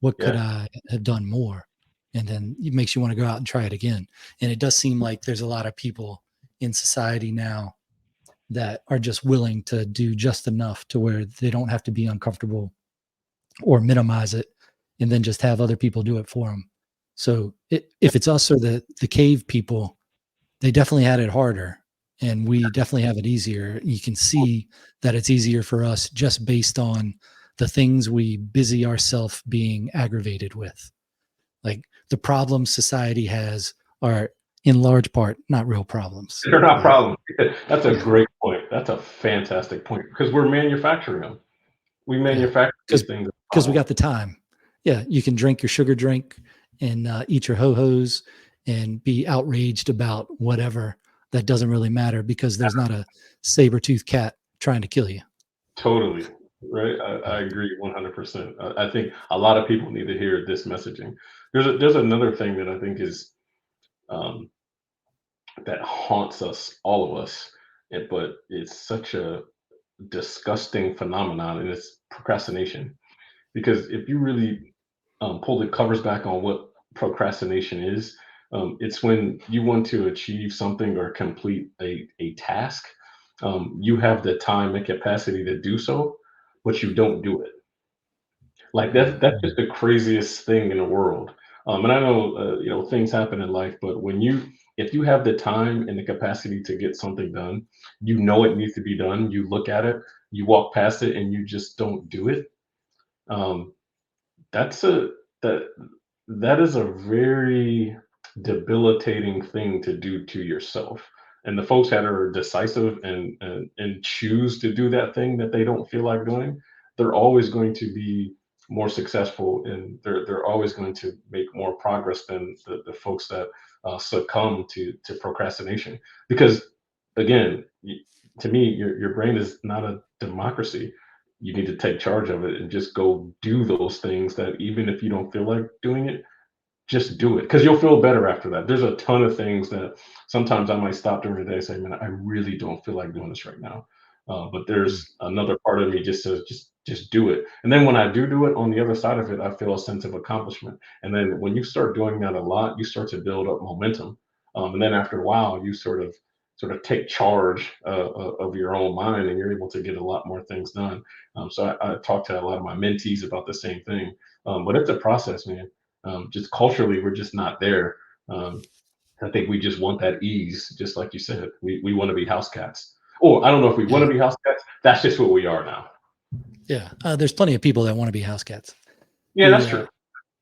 S1: What could
S2: Yeah.
S1: I have done more? And then it makes you want to go out and try it again. And it does seem like there's a lot of people in society now that are just willing to do just enough to where they don't have to be uncomfortable or minimize it and then just have other people do it for them. So if it's us or the cave people, they definitely had it harder and we definitely have it easier. You can see that it's easier for us just based on the things we busy ourselves being aggravated with. Like the problems society has are in large part not real problems.
S2: They're not problems. That's a
S1: Yeah,
S2: great point. That's a fantastic point because we're manufacturing them. We
S1: yeah,
S2: manufacture
S1: because
S2: these things as
S1: we
S2: problems.
S1: got the time. Yeah, you can drink your sugar drink and eat your ho-hos and be outraged about whatever that doesn't really matter because there's not a saber-toothed cat trying to kill you.
S2: Totally. Right. I
S1: Yeah.
S2: agree 100%. I think a lot of people need to hear this messaging. There's another thing that I think is um, that haunts us, all of us, but it's such a disgusting phenomenon, and it's procrastination. Because if you really pull the covers back on what procrastination is, it's when you want to achieve something or complete a task. You have the time and capacity to do so, but you don't do it. Like that's just the craziest thing in the world. And I know things happen in life, but if you have the time and the capacity to get something done, you know it needs to be done. You look at it, you walk past it, and you just don't do it. Um, that's a that that is a very debilitating thing to do to yourself. And the folks that are decisive and choose to do that thing that they don't feel like doing, they're always going to be more successful and they're always going to make more progress than the folks that succumb to procrastination. Because again, to me, your brain is not a democracy. You need to take charge of it and just go do those things that even if you don't feel like doing it, just do it because you'll feel better after that. There's a ton of things that sometimes I might stop during the day and say, man, I really don't feel like doing this right now. But
S1: Mm.
S2: there's another part of me just says, just do it. And then when I do it, on the other side of it, I feel a sense of accomplishment. And then when you start doing that a lot, you start to build up momentum. And then after a while, you sort of take charge of your own mind, and you're able to get a lot more things done. So I talk to a lot of my mentees about the same thing. But it's a process, man. Just culturally, we're just not there. Um, I think we just want that ease, just like you said. We want to be house cats. Or I don't know if we want
S1: Yeah.
S2: to be house cats. That's just what we are now.
S1: Yeah. There's plenty of people that want to be house cats.
S2: Yeah,
S1: The
S2: that's true.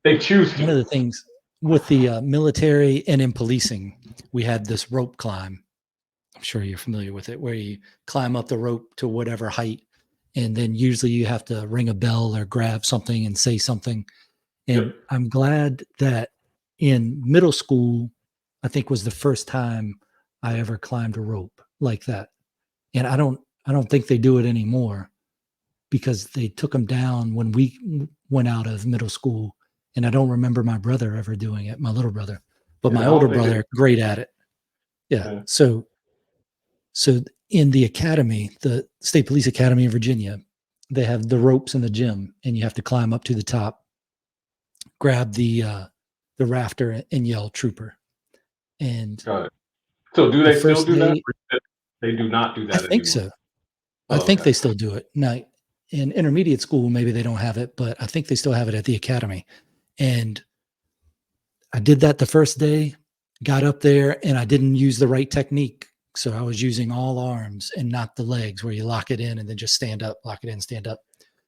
S2: They choose
S1: One of
S2: to.
S1: the things with the military and in policing, we had this rope climb. I'm sure you're familiar with it, where you climb up the rope to whatever height, and then usually you have to ring a bell or grab something and say something.
S2: Yep.
S1: And I'm glad that in middle school, I think was the first time I ever climbed a rope like that. And I don't think they do it anymore because they took them down when we went out of middle school. And I don't remember my brother ever doing it, my little brother, but
S2: Yeah,
S1: my
S2: I don't
S1: older
S2: think
S1: brother, great at it. Yeah.
S2: they.
S1: So in the academy, the State Police Academy in Virginia, they have the ropes in the gym, and you have to climb up to the top, grab the rafter, and yell "trooper." And
S2: Got it. So do
S1: the
S2: they still
S1: first
S2: do that?
S1: day,
S2: Or they do not do
S1: I
S2: that
S1: think
S2: anymore.
S1: so. I
S2: Oh,
S1: think
S2: okay.
S1: they still do it now. In intermediate school, maybe they don't have it, but I think they still have it at the academy. And I did that the first day, got up there, and I didn't use the right technique. So I was using all arms and not the legs, where you lock it in and then just stand up, lock it in, stand up.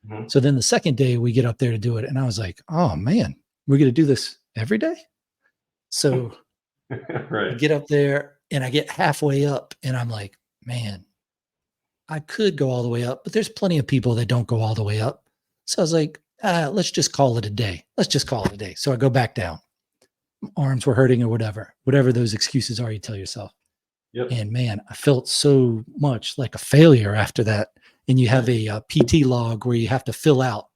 S2: Mhm.
S1: So then the second day we get up there to do it, and I was like, "Oh man, we're gonna do this every day." So I
S2: Right.
S1: get up there and I get halfway up, and I'm like, "Man, I could go all the way up, but there's plenty of people that don't go all the way up." So I was like, let's just call it a day. Let's just call it a day. So I go back down. Arms were hurting or whatever those excuses are you tell yourself.
S2: Yep.
S1: And man, I felt so much like a failure after that. And you have a PT log where you have to fill out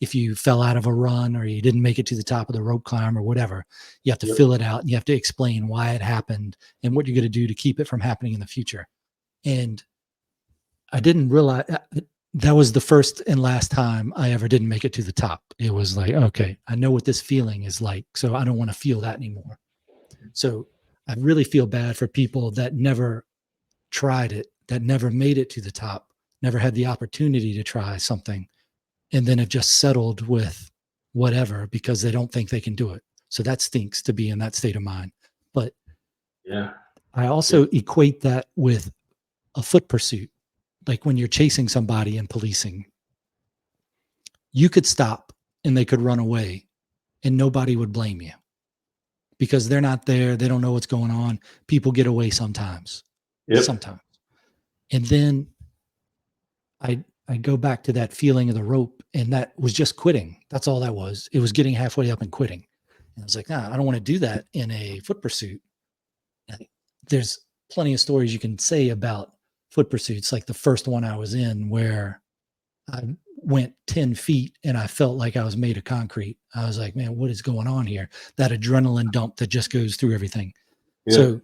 S1: if you fell out of a run or you didn't make it to the top of the rope climb or whatever, you have to
S2: Yep.
S1: fill it out and you have to explain why it happened and what you're going to do to keep it from happening in the future. And I didn't realize that was the first and last time I ever didn't make it to the top. It was like, okay, I know what this feeling is like, so I don't want to feel that anymore. So I really feel bad for people that never tried it, that never made it to the top, never had the opportunity to try something, and then have just settled with whatever because they don't think they can do it. So that stinks to be in that state of mind. But
S2: Yeah.
S1: I also equate that with a foot pursuit. Like when you're chasing somebody in policing, you could stop and they could run away and nobody would blame you because they're not there. They don't know what's going on. People get away sometimes.
S2: Yep.
S1: Sometimes. And then I go back to that feeling of the rope, and that was just quitting. That's all that was. It was getting halfway up and quitting. And I was like, nah, I don't want to do that in a foot pursuit. There's plenty of stories you can say about foot pursuits, like the first one I was in where I went 10 feet and I felt like I was made of concrete. I was like, man, what is going on here? That adrenaline dump that just goes through everything.
S2: Yep.
S1: So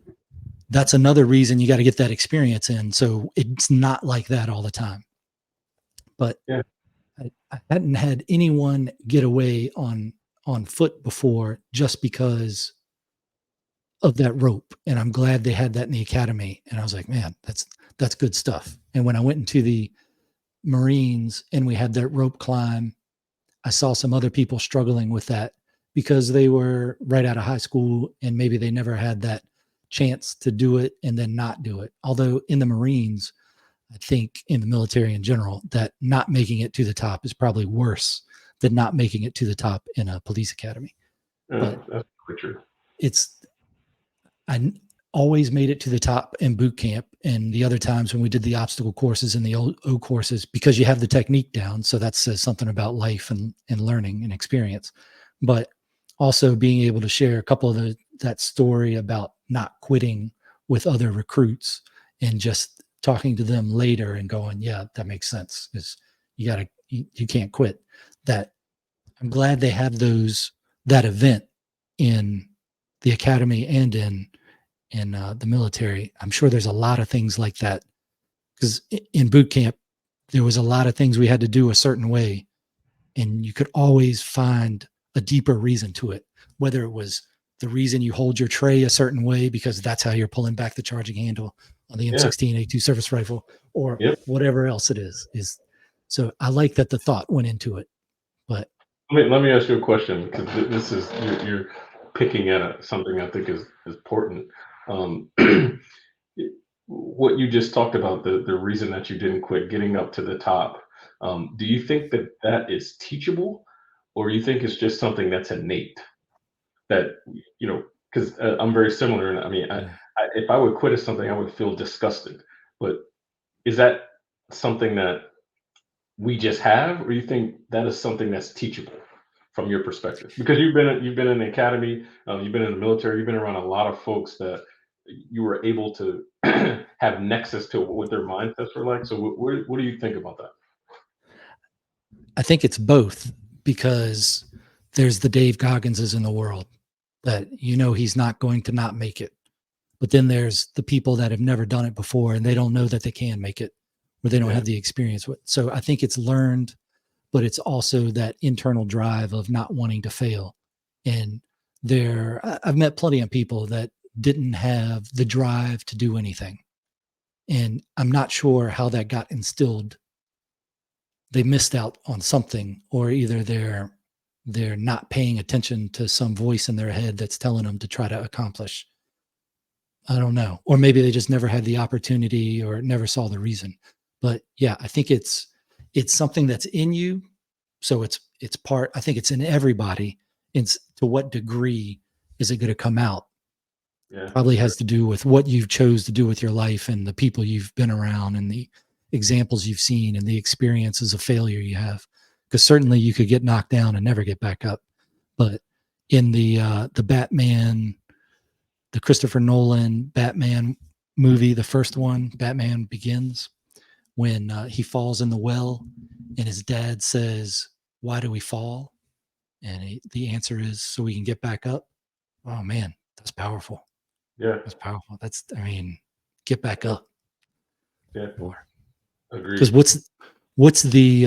S1: that's another reason you got to get that experience in. So it's not like that all the time. But
S2: Yeah.
S1: I hadn't had anyone get away on foot before just because of that rope. And I'm glad they had that in the academy. And I was like, man, that's good stuff. And when I went into the Marines and we had that rope climb, I saw some other people struggling with that because they were right out of high school and maybe they never had that chance to do it and then not do it. Although in the Marines, I think in the military in general, that not making it to the top is probably worse than not making it to the top in a police academy. But
S2: That's quite true.
S1: I always made it to the top in boot camp and the other times when we did the obstacle courses and the O courses, because you have the technique down. So that says something about life and learning and experience. But also being able to share a couple of that story about not quitting with other recruits and just talking to them later and going, yeah, that makes sense. Because you can't quit. That I'm glad they have that event in the academy and in the military. I'm sure there's a lot of things like that because in boot camp, there was a lot of things we had to do a certain way. And you could always find a deeper reason to it, whether it was the reason you hold your tray a certain way because that's how you're pulling back the charging handle on the M16A2 service rifle or whatever else it is. So I like that the thought went into it. But
S2: let me ask you a question because this is you're picking at something I think is important. Um, what you just talked about, the reason that you didn't quit getting up to the top, do you think that is teachable, or you think it's just something that's innate? That because I'm very similar, and I mean, if I would quit at something, I would feel disgusted. But is that something that we just have, or you think that is something that's teachable from your perspective? Because you've been in the academy, you've been in the military, you've been around a lot of folks that you were able to have nexus to what their mindsets were like. So what do you think about that?
S1: I think it's both because there's the Dave Gogginses in the world that he's not going to not make it. But then there's the people that have never done it before and they don't know that they can make it or they don't have the experience with. So I think it's learned, but it's also that internal drive of not wanting to fail. And I've met plenty of people that didn't have the drive to do anything. And I'm not sure how that got instilled. They missed out on something, or either they're not paying attention to some voice in their head that's telling them to try to accomplish. I don't know. Or maybe they just never had the opportunity or never saw the reason. But yeah, I think it's something that's in you. So it's part, I think it's in everybody. It's to what degree is it going to come out? Probably has to do with what you've chose to do with your life and the people you've been around and the examples you've seen and the experiences of failure you have. Because certainly you could get knocked down and never get back up. But in the Batman, the Christopher Nolan Batman movie, the first one, Batman Begins, when he falls in the well and his dad says, why do we fall? And the answer is so we can get back up. Oh man, that's powerful.
S2: Yeah.
S1: That's powerful. That's, I mean, get back up
S2: Yeah.
S1: more. Because
S2: Agreed.
S1: what's the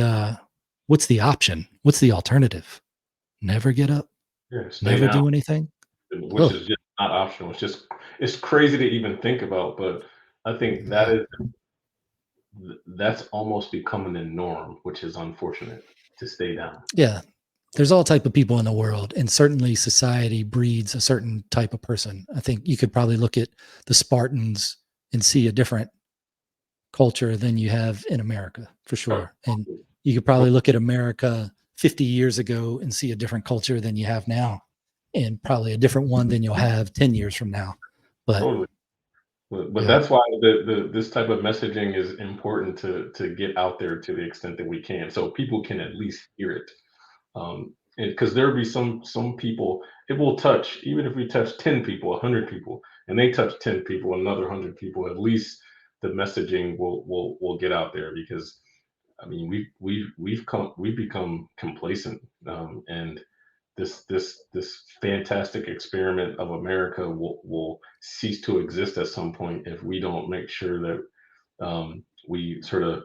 S1: option? What's the alternative? Never get up,
S2: Yeah. Stay
S1: never
S2: down,
S1: do anything.
S2: which
S1: Oh
S2: is just not optional. It's crazy to even think about, but I think
S1: yeah,
S2: that's almost becoming the norm, which is unfortunate to stay down.
S1: yeah. There's all type of people in the world, and certainly society breeds a certain type of person. I think you could probably look at the Spartans and see a different culture than you have in America for
S2: Oh,
S1: sure. And you could probably look at America 50 years ago and see a different culture than you have now, and probably a different one than you'll have 10 years from now. But
S2: totally. But
S1: yeah,
S2: that's why this type of messaging is important to get out there to the extent that we can, so people can at least hear it. Because there'll be some people it will touch, even if we touch 10 people, 100 people, and they touch 10 people, another 100 people, at least the messaging will get out there because I mean we've become complacent, and this fantastic experiment of America will cease to exist at some point if we don't make sure that we sort of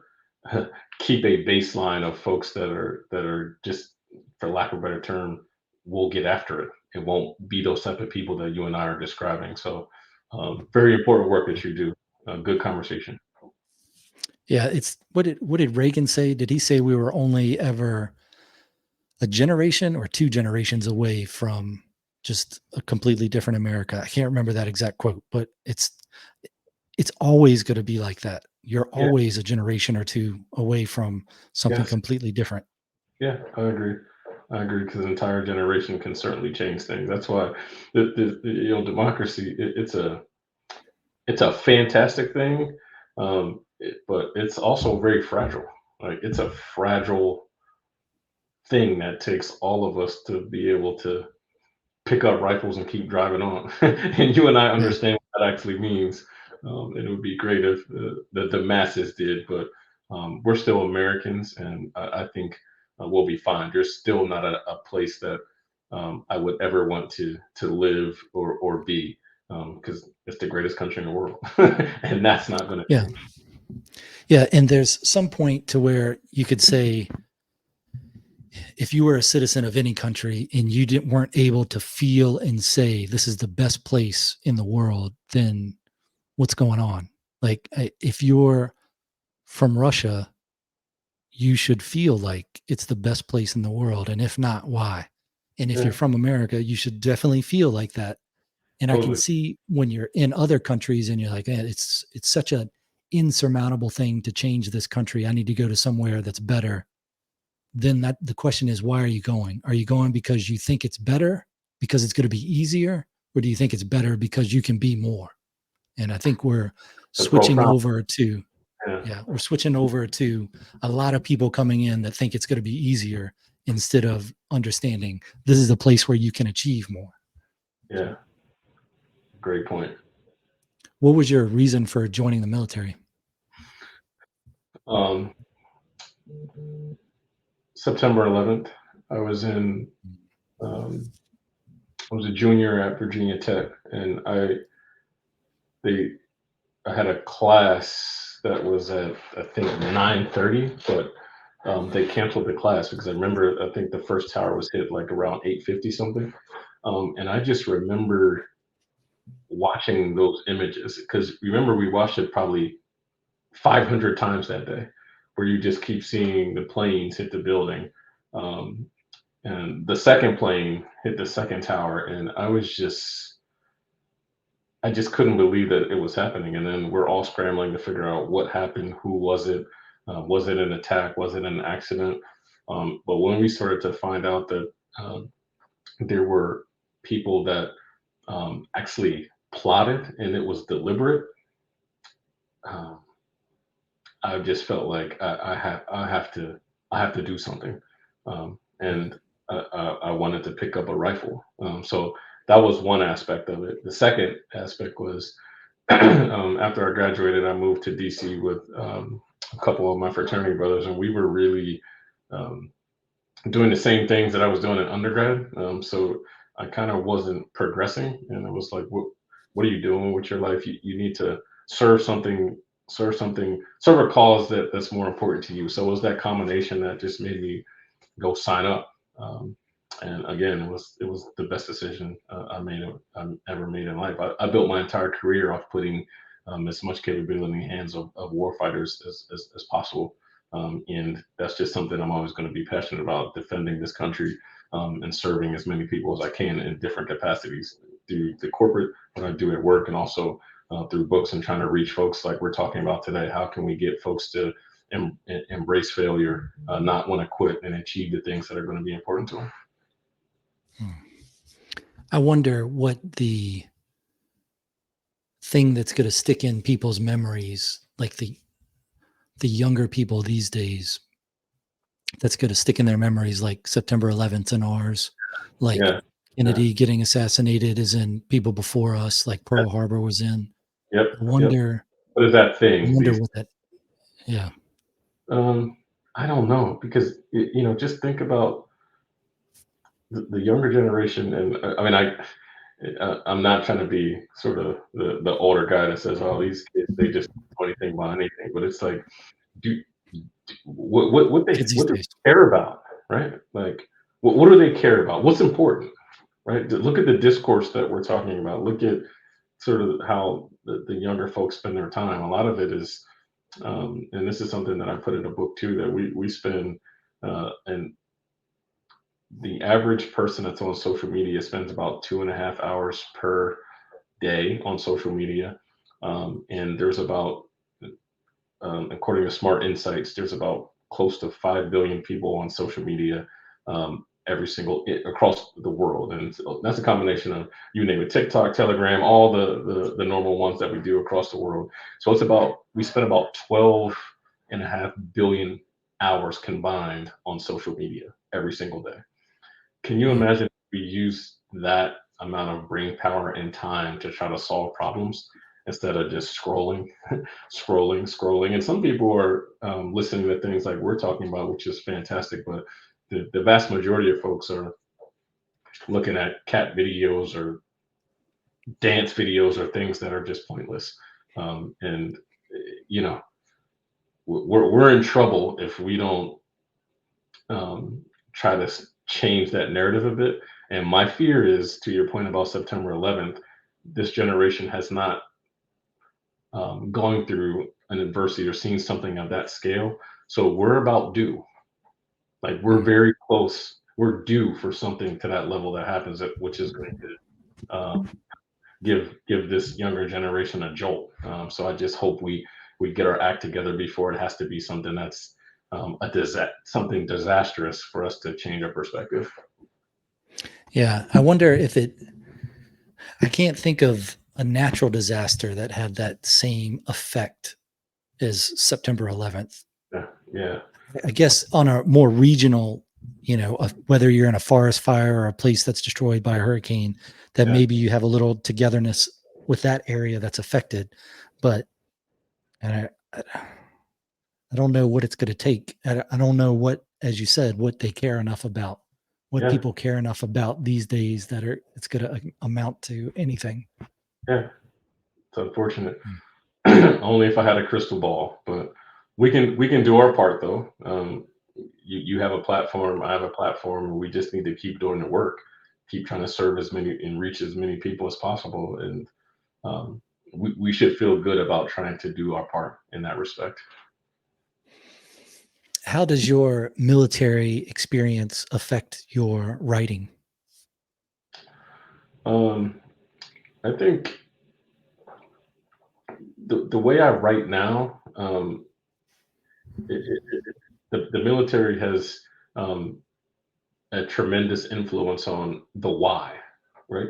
S2: keep a baseline of folks that are just, for lack of a better term, will get after it. It won't be those type of people that you and I are describing. So, very important work that you do. Good conversation.
S1: yeah. It's what did Reagan say? Did he say we were only ever a generation or two generations away from just a completely different America? I can't remember that exact quote, but it's always going to be like that. You're
S2: Yeah.
S1: always a generation or two away from something
S2: Yes.
S1: completely different.
S2: Yeah. I agree. I agree because an entire generation can certainly change things. That's why democracy. It's a fantastic thing, but it's also very fragile. Like it's a fragile thing that takes all of us to be able to pick up rifles and keep driving on. And you and I
S1: Yeah.
S2: understand what that actually means. And it would be great if the masses did, but we're still Americans, and I think we'll be fine. There's still not a place that I would ever want to live or be because it's the greatest country in the world, and that's not going to
S1: Yeah.
S2: change.
S1: Yeah. And there's some point to where you could say, if you were a citizen of any country and you didn't weren't able to feel and say this is the best place in the world, then what's going on? Like if you're from Russia, you should feel like it's the best place in the world. And if not, why? And if you're
S2: Yeah,
S1: from America, you should definitely feel like that. And I can
S2: totally.
S1: see when you're in other countries and you're like, "Man, it's such an insurmountable thing to change this country. I need to go to somewhere that's better." Then that the question is, why are you going? Are you going because you think it's better, because it's going to be easier, or do you think it's better because you can be more? And I think we're
S2: That's
S1: switching
S2: profound.
S1: over to
S2: Yeah,
S1: yeah, we're switching over to a lot of people coming in that think it's going to be easier instead of understanding this is the place where you can achieve more. So,
S2: yeah, great point.
S1: what was your reason for joining the military?
S2: Um, September 11th, I was in um, I was a junior at Virginia Tech, and they I had a class that was at I think 9:30, but they canceled the class because I remember I think the first tower was hit like around 8:50 something, and I just remember watching those images because remember we watched it probably 500 times that day, where you just keep seeing the planes hit the building. Um, and the second plane hit the second tower, and I just couldn't believe that it was happening. And then we're all scrambling to figure out what happened, who was it an attack, was it an accident? But when we started to find out that there were people that actually plotted and it was deliberate, um, I just felt like I have to do something,
S1: Right.
S2: and I wanted to pick up a rifle. So that was one aspect of it. The second aspect was after I graduated, I moved to DC with a couple of my fraternity brothers, and we were really um, doing the same things that I was doing in undergrad. So I kind of wasn't progressing, and it was like, what are you doing with your life? You need to serve something, serve a cause that's more important to you. So it was that combination that just made me go sign up. And again, it was the best decision I ever made in life. I built my entire career off putting as much capability in the hands of warfighters as possible. And that's just something I'm always going to be passionate about, defending this country, and serving as many people as I can in different capacities through the corporate, what I do at work, and also through books and trying to reach folks like we're talking about today. How can we get folks to embrace failure, not want to quit, and achieve the things that are going to be important to them?
S1: Hmm. I wonder what the thing that's going to stick in people's memories, like the younger people these days, that's going to stick in their memories, like September 11th and ours, like
S2: Yeah, yeah,
S1: Kennedy getting assassinated is in people before us, like Pearl Harbor was in.
S2: yep,
S1: I
S2: yep.
S1: wonder,
S2: What is that
S1: I
S2: thing
S1: wonder
S2: these?
S1: what that, yeah,
S2: I don't know, because just think about the younger generation, and I mean, I'm not trying to be sort of the older guy that says, "Oh, these kids, they just don't know anything about anything." But it's like, do
S1: kids these
S2: what they
S1: days.
S2: care about, right? Like, what do they care about? What's important, right? Look at the discourse that we're talking about. Look at sort of how the younger folks spend their time. A lot of it is, and this is something that I put in a book too, that we spend, and the average person that's on social media spends about 2.5 hours per day on social media. And there's about, according to Smart Insights, there's about close to 5 billion people on social media, every single across the world. And so that's a combination of, you name it, TikTok, Telegram, all the normal ones that we do across the world. So we spend about 12.5 billion hours combined on social media every single day. Can you
S1: Hmm.
S2: imagine if we use that amount of brain power and time to try to solve problems instead of just scrolling, scrolling? And some people are listening to things like we're talking about, which is fantastic. But the vast majority of folks are looking at cat videos or dance videos or things that are just pointless. And you know, we're in trouble if we don't try to change that narrative a bit. And my fear is, to your point about September 11th, this generation has not gone through an adversity or seen something of that scale. So we're about due. Like, we're
S1: Hmm.
S2: very close. We're due for something to that level that happens, which is going to give this younger generation a jolt. So I just hope we get our act together before it has to be something that's something disastrous for us to change our perspective.
S1: Yeah. I wonder if I can't think of a natural disaster that had that same effect as September 11th.
S2: Yeah, yeah,
S1: I guess on a more regional, whether you're in a forest fire or a place that's destroyed by a hurricane, that
S2: yeah,
S1: maybe you have a little togetherness with that area that's affected. But and I don't know what it's going to take. I don't know what, as you said, what they care enough about, what
S2: yeah,
S1: people care enough about these days that it's going to amount to anything.
S2: yeah. It's unfortunate.
S1: Mm.
S2: Only if I had a crystal ball, but we can do our part though. You have a platform, I have a platform. We just need to keep doing the work, keep trying to serve as many and reach as many people as possible, and um, we should feel good about trying to do our part in that respect.
S1: How does your military experience affect your writing?
S2: Um, I think the way I write now, the military has um, a tremendous influence on the why, right?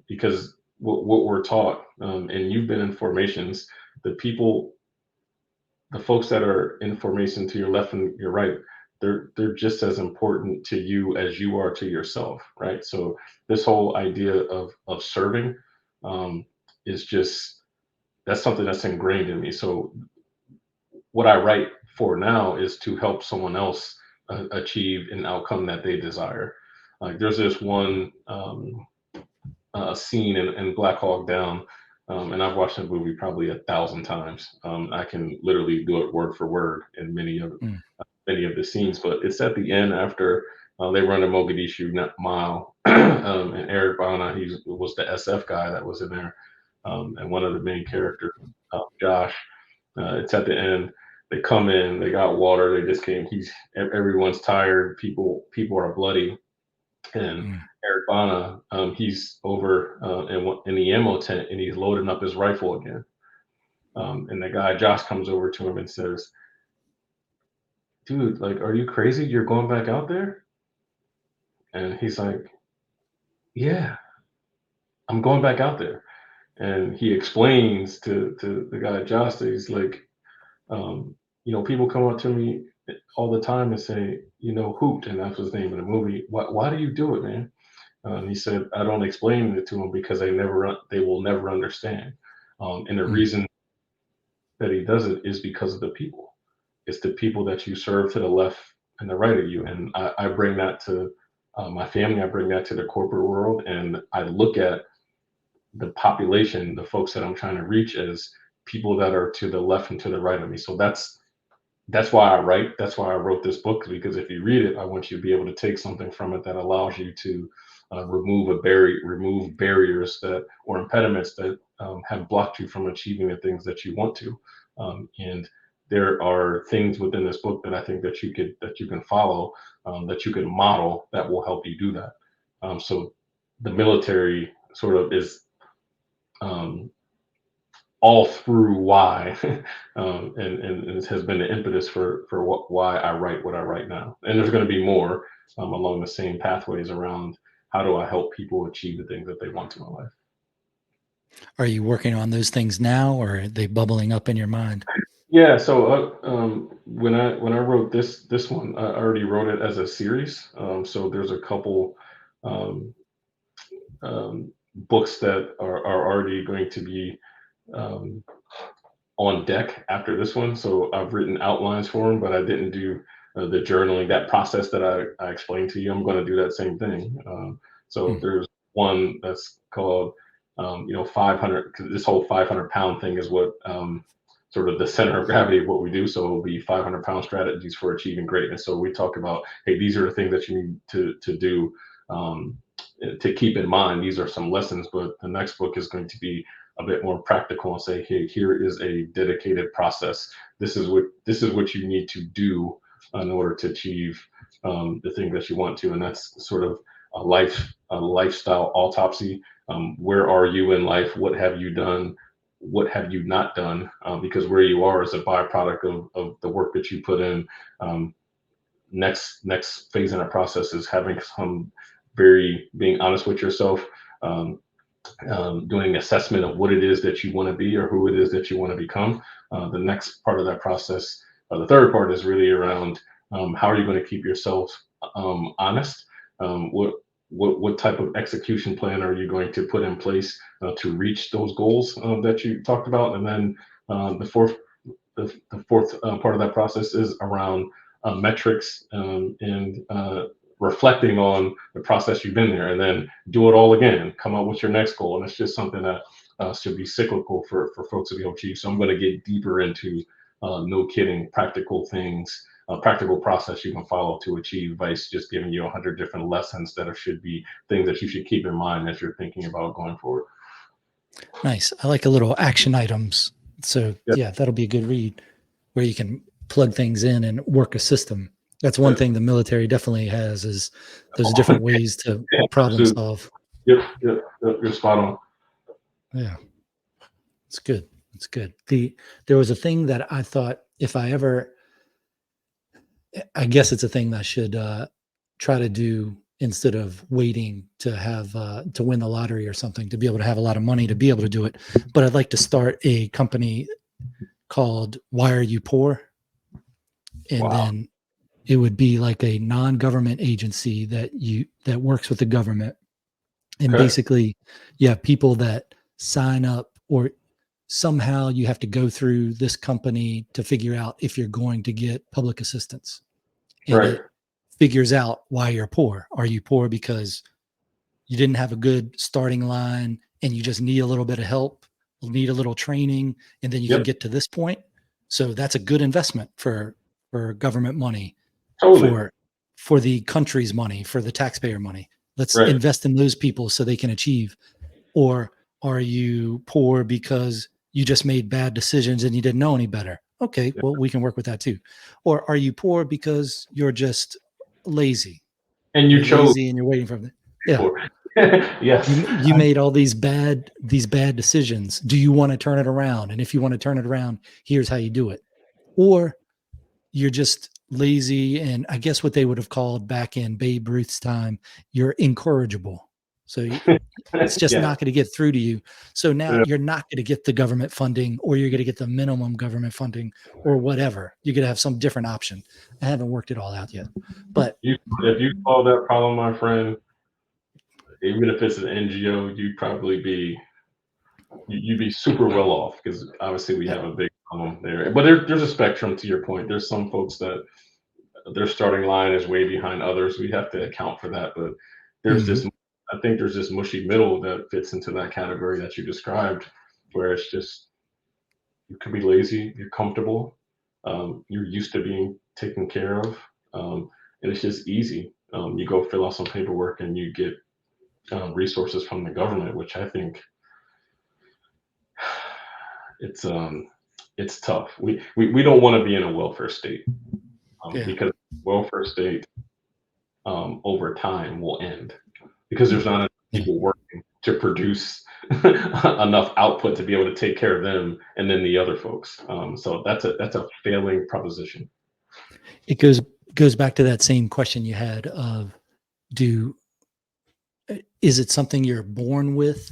S2: Because what we're taught, and you've been in formations, the people, the folks that are in formation to your left and your right, they're just as important to you as you are to yourself, right? So this whole idea of serving, is just, that's something that's ingrained in me. So what I write for now is to help someone else achieve an outcome that they desire. Like there's this one scene in Black Hawk Down, and I've watched that movie probably 1,000 times. I can literally do it word for word in
S1: Mm,
S2: many of the scenes, but it's at the end after they run a Mogadishu mile, and Eric Bana, he was the SF guy that was in there, and one of the main characters, Josh. It's at the end. They come in, they got water, they just came. Everyone's tired. People are bloody, and
S1: mm,
S2: Eric Bana, he's over in the ammo tent, and he's loading up his rifle again. And the guy Josh comes over to him and says, "Dude, like, are you crazy? You're going back out there?" And he's like, "Yeah, I'm going back out there." And he explains to the guy Josh that he's like, people come up to me all the time and say, Hoot, and that's his name in the movie. Why do you do it, man? He said, I don't explain it to them because they will never understand. And the
S1: mm.
S2: reason that he does it is because of the people. It's the people that you serve to the left and the right of you. And I bring that to my family. I bring that to the corporate world. And I look at the population, the folks that I'm trying to reach as people that are to the left and to the right of me. So that's why I write. That's why I wrote this book, because if you read it, I want you to be able to take something from it that allows you to remove barriers that or impediments that have blocked you from achieving the things that you want to. And there are things within this book that I think that you can follow, that you can model that will help you do that. So the military sort of is um, all through why, and it has been the impetus for why I write what I write now. And there's going to be more along the same pathways around how do I help people achieve the things that they want in my life.
S1: Are you working on those things now, or are they bubbling up in your mind?
S2: Yeah. So when I wrote this one, I already wrote it as a series. So there's a couple um, books that are already going to be um, on deck after this one. So I've written outlines for them, but I didn't do the journaling, that process that I explained to you. I'm going to do that same thing. So
S1: Mm,
S2: there's one that's called, 500, because this whole 500-pound thing is what sort of the center of gravity of what we do. So it'll be 500-pound strategies for achieving greatness. So we talk about, hey, these are the things that you need to do. To keep in mind, these are some lessons, but the next book is going to be a bit more practical and say, hey, here is a dedicated process. This is what you need to do in order to achieve the thing that you want to, and that's sort of a lifestyle autopsy. Where are you in life? What have you done? What have you not done? Because where you are is a byproduct of the work that you put in. Next phase in our process is having some being honest with yourself, um, doing assessment of what it is that you want to be or who it is that you want to become. The next part of that process, the third part, is really around how are you going to keep yourself honest? What type of execution plan are you going to put in place to reach those goals that you talked about? And then the fourth part of that process is around metrics, and reflecting on the process you've been there, and then do it all again, come up with your next goal. And it's just something that should be cyclical for folks to be able to achieve. So I'm going to get deeper into no kidding, practical things, practical process you can follow to achieve vice just giving you 100 different lessons that should be things that you should keep in mind as you're thinking about going forward.
S1: nice. I like a little action items. So
S2: Yeah,
S1: yeah, that'll be a good read where you can plug things in and work a system. That's one
S2: yeah,
S1: thing the military definitely has is those different ways to
S2: yeah,
S1: problem
S2: absolutely.
S1: solve.
S2: Yep, you're spot on.
S1: Yeah, it's good. It's good. There was a thing that I thought if I ever, I guess it's a thing that I should try to do instead of waiting to have to win the lottery or something to be able to have a lot of money to be able to do it. But I'd like to start a company called Why Are You Poor? And
S2: Wow.
S1: then it would be like a non-government agency that works with the government. And
S2: Okay.
S1: basically, you have people that sign up, or somehow you have to go through this company to figure out if you're going to get public assistance. And
S2: Right.
S1: figures out why you're poor. Are you poor because you didn't have a good starting line and you just need a little bit of help, need a little training, and then you can
S2: Yep.
S1: get to this point? So that's a good investment for government money,
S2: Totally.
S1: for the country's money, for the taxpayer money. Let's
S2: Right.
S1: invest in those people so they can achieve. Or are you poor because you just made bad decisions and you didn't know any better? Okay,
S2: Yeah.
S1: well, we can work with that too. Or are you poor because you're just lazy?
S2: And you
S1: You're
S2: chose
S1: lazy and you're waiting for the, yeah.
S2: for yes.
S1: You made all these bad decisions. Do you want to turn it around? And if you want to turn it around, here's how you do it. Or you're just lazy, and I guess what they would have called back in Babe Ruth's time, you're incorrigible. So it's just
S2: Yeah.
S1: not going to get through to you. So now
S2: Yeah.
S1: you're not going to get the government funding, or you're going to get the minimum government funding, or whatever. You're going to have some different option. I haven't worked it all out yet, but
S2: If you solve that problem, my friend, even if it's an NGO, you'd be super well off, because obviously we
S1: yeah.
S2: have a big problem there. But there's a spectrum to your point. There's some folks that their starting line is way behind others. We have to account for that. But there's
S1: Mhm.
S2: this, I think there's this mushy middle that fits into that category that you described, where it's just, you could be lazy, you're comfortable, you're used to being taken care of, and it's just easy. You go fill out some paperwork and you get resources from the government, which I think it's it's tough. We don't want to be in a welfare state,
S1: Yeah.
S2: because welfare state, over time, will end, because there's not enough
S1: Yeah.
S2: people working to produce enough output to be able to take care of them and then the other folks. So that's a failing proposition.
S1: It goes back to that same question you had of, do is it something you're born with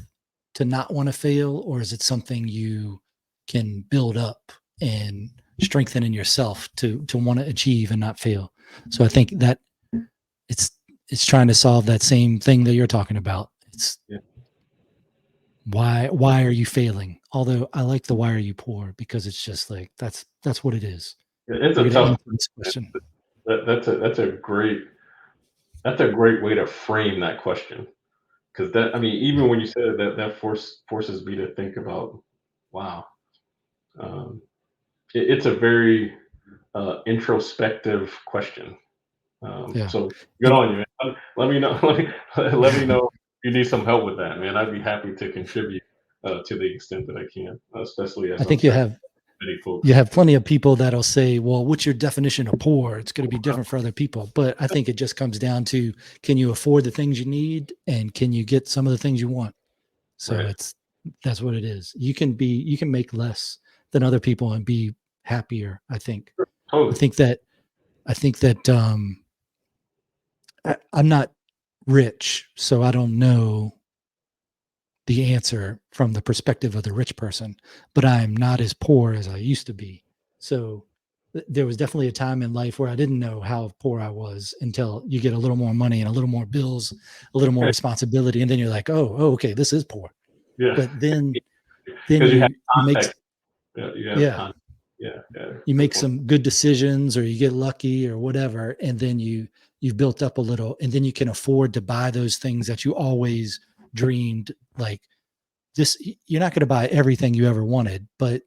S1: to not want to fail, or is it something you can build up and strengthen in yourself to want to achieve and not fail? So I think that it's trying to solve that same thing that you're talking about. It's
S2: Yeah.
S1: why are you failing? Although I like the why are you poor, because it's just like that's what it is.
S2: It's
S1: We're
S2: a
S1: gonna
S2: tough.
S1: answer this question.
S2: That's a great way to frame that question, because that, I mean,
S1: Yeah.
S2: even when you said it, that forces me to think about, wow, um, it's a very introspective question.
S1: Yeah.
S2: So good
S1: And
S2: on you, man. Let me know. Let me know if you need some help with that, man. I'd be happy to contribute to the extent that I can, especially
S1: I
S2: as I'm
S1: think you
S2: training
S1: have
S2: many folks.
S1: plenty of people that'll say, well, what's your definition of poor? It's going to be different for other people. But I think it just comes down to, can you afford the things you need, and can you get some of the things you want? So
S2: Right.
S1: that's what it is. You can make less than other people and be happier. I
S2: Totally.
S1: think that, I'm not rich, so I don't know the answer from the perspective of the rich person, but I'm not as poor as I used to be. So there was definitely a time in life where I didn't know how poor I was until you get a little more money and a little more bills, a little more responsibility, and then you're like, oh, okay, this is poor.
S2: Yeah.
S1: But then
S2: Because you have
S1: you make
S2: context. Yeah. You have
S1: yeah,
S2: context. Yeah. Yeah.
S1: you
S2: Good
S1: make
S2: point.
S1: some good decisions, or you get lucky or whatever, and then you've built up a little, and then you can afford to buy those things that you always dreamed, like this. You're not going to buy everything you ever wanted, but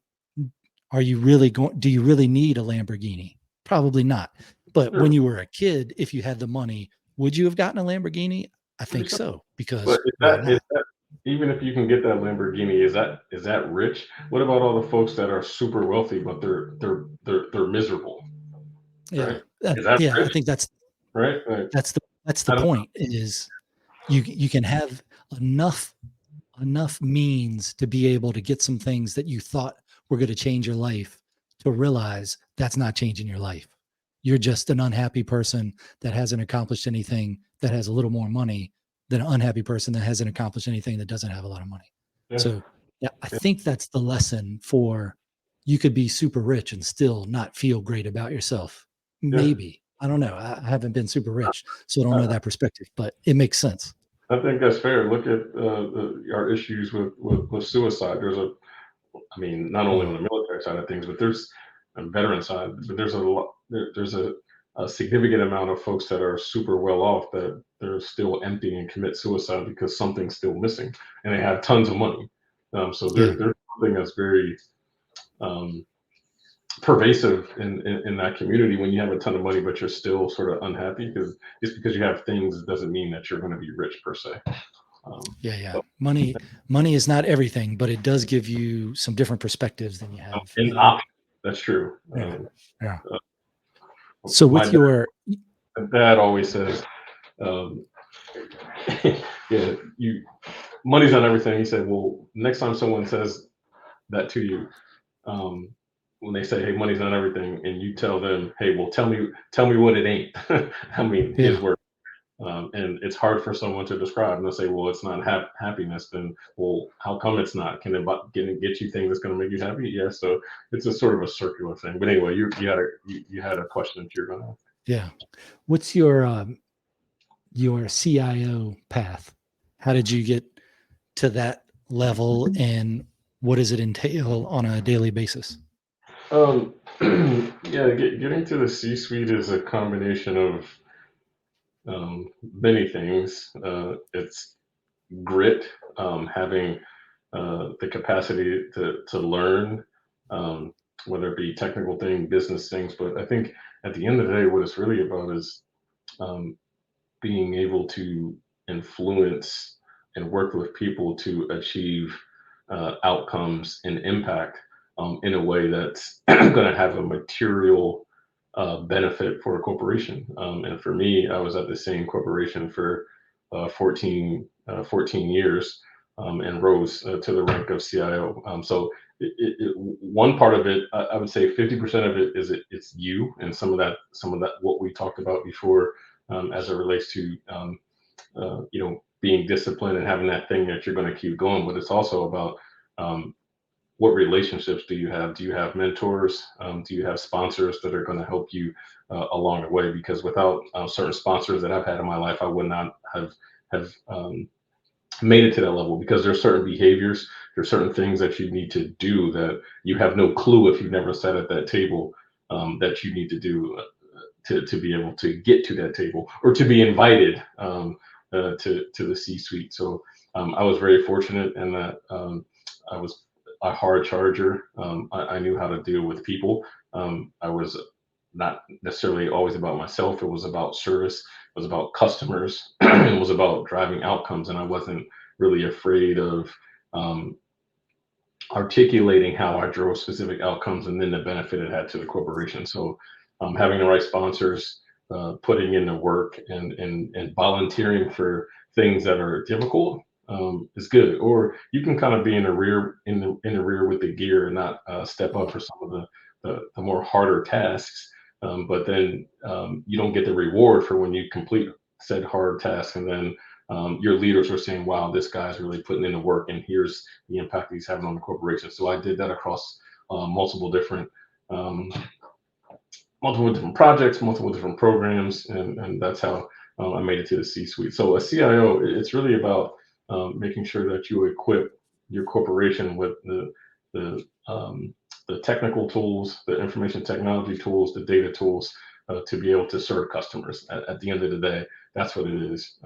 S1: are you really going, do you really need a Lamborghini? Probably not. But when
S2: Sure.
S1: you were a kid, if you had the money, would you have gotten a Lamborghini? I think
S2: 100%.
S1: so,
S2: But
S1: because why
S2: is
S1: not?
S2: that, even if you can get that Lamborghini, is that rich? What about all the folks that are super wealthy but they're miserable,
S1: Yeah.
S2: right? Is that
S1: Yeah, I
S2: rich?
S1: think
S2: Right? Like,
S1: that's the
S2: I don't
S1: point, is you can have enough means to be able to get some things that you thought were going to change your life, to realize that's not changing your life. You're just an unhappy person that hasn't accomplished anything, that has a little more money, than an unhappy person that hasn't accomplished anything that doesn't have a lot of money.
S2: yeah,
S1: So, yeah, I
S2: yeah,
S1: think that's the lesson. For you could be super rich and still not feel great about yourself.
S2: yeah.
S1: Maybe. I don't know. I haven't been super rich, so I don't know
S2: I,
S1: that perspective, but it makes sense.
S2: I think that's fair. Look at our issues with suicide. I mean, not only
S1: Mm.
S2: on the military side of things, but there's a veteran side, but there's a lot, there's a a significant amount of folks that are super well off that they're still empty and commit suicide because something's still missing, and they have tons of money. So
S1: Yeah.
S2: there's something that's very um, pervasive in that community when you have a ton of money, but you're still sort of unhappy because just because you have things doesn't mean that you're going to be rich per se.
S1: Yeah. Yeah.
S2: So,
S1: Money is not everything, but it does give you some different perspectives than you have,
S2: and
S1: you know?
S2: options, that's true.
S1: Yeah. Yeah.
S2: Uh,
S1: So
S2: my
S1: with your,
S2: dad always says, um, yeah, you money's not everything. He said, well, next time someone says that to you, um, when they say, "Hey, money's not everything," and you tell them, "Hey, well, tell me what it ain't." I mean, his
S1: yeah,
S2: word. And it's hard for someone to describe. And they'll say, "Well, it's not happiness." Then, well, how come it's not? Can it get you things that's going to make you happy? Yeah. So it's a sort of a circular thing. But anyway, you had a question that you're going to.
S1: yeah. What's your CIO path? How did you get to that level, and what does it entail on a daily basis?
S2: Um, yeah, getting to the C-suite is a combination of many things. It's grit, having the capacity to learn, um, whether it be technical things, business things. But I think at the end of the day, what it's really about is um, being able to influence and work with people to achieve outcomes and impact in a way that's going to have a material benefit for a corporation. And for me, I was at the same corporation for 14 years and rose to the rank of CIO. So one part of it, I would say 50% of it is it's you and some of that what we talked about before as it relates to being disciplined and having that thing that you're going to keep going. But it's also about um, what relationships do you have? Do you have mentors? Do you have sponsors that are going to help you along the way? Because without certain sponsors that I've had in my life, I would not have made it to that level because there's certain behaviors, there's certain things that you need to do that you have no clue if you've never sat at that table that you need to do to be able to get to that table or to be invited to the C-suite. So I was very fortunate in that I was a hard charger. I knew how to deal with people. I was not necessarily always about myself. It was about service. It was about customers. It was about driving outcomes, and I wasn't really afraid of um, articulating how I drove specific outcomes and then the benefit it had to the corporation. So having the right sponsors, putting in the work and volunteering for things that are difficult is good. Or you can kind of be in the rear with the gear and not step up for some of the more harder tasks. But then you don't get the reward for when you complete said hard task and then your leaders are saying, wow, this guy's really putting in the work and here's the impact he's having on the corporation. So I did that across multiple different um, projects, multiple different programs, and that's how I made it to the C-suite. So a CIO, it's really about making sure that you equip your corporation with the technical tools, the information technology tools, the data tools to be able to serve customers. At the end of the day, that's what it is.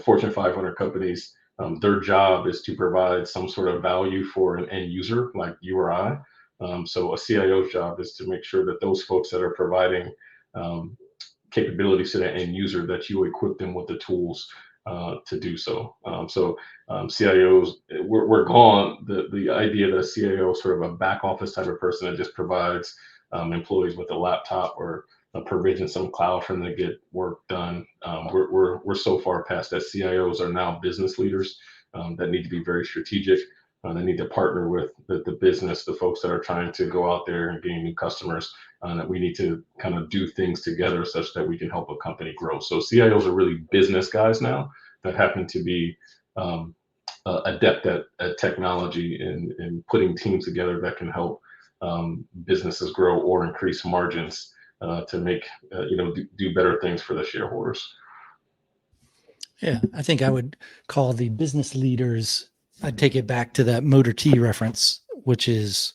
S2: Fortune 500 companies, their job is to provide some sort of value for an end user like you or I. So a CIO's job is to make sure that those folks that are providing um, capabilities to the end user, that you equip them with the tools to do so. CIOs, we're gone. The idea that a CIO is sort of a back office type of person that just provides employees with a laptop or provision some cloud for them to get work done. We're so far past that. CIOs are now business leaders that need to be very strategic. They need to partner with the business, the folks that are trying to go out there and gain new customers. That we need to kind of do things together such that we can help a company grow. So CIOs are really business guys now that happen to be um, adept at technology and putting teams together that can help businesses grow or increase margins to make do better things for the shareholders.
S1: Yeah, I think I would call the business leaders, I'd take it back to that motor T reference, which is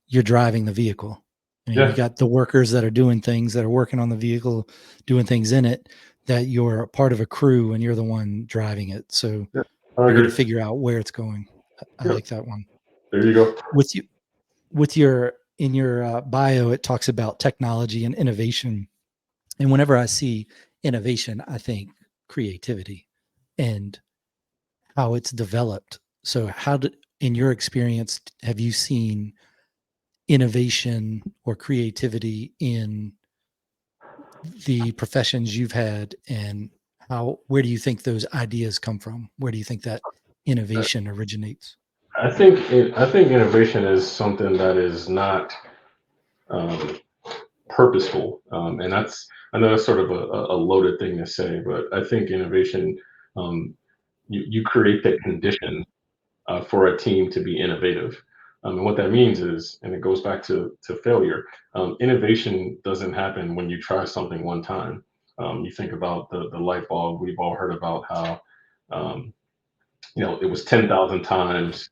S1: you're driving the vehicle. I mean, you
S2: Yeah,
S1: got the workers that are doing things, that are working on the vehicle, doing things in it, that you're a part of a crew and you're the one driving it. So
S2: yeah, I
S1: you got to
S2: agree.
S1: figure out where it's going. I
S2: Yep,
S1: like that one.
S2: there you go.
S1: With you, with your in your bio, it talks about technology and innovation. And whenever I see innovation, I think creativity and how it's developed. So, how did, in your experience, have you seen innovation or creativity in the professions you've had, and where do you think those ideas come from? Where do you think that innovation originates?
S2: I think innovation is something that is not um, purposeful, and that's I know that's sort of a loaded thing to say, but I think innovation um, you create that condition for a team to be innovative. And what that means is, and it goes back to failure. Innovation doesn't happen when you try something one time. You think about the light bulb. We've all heard about how um, it was 10,000 times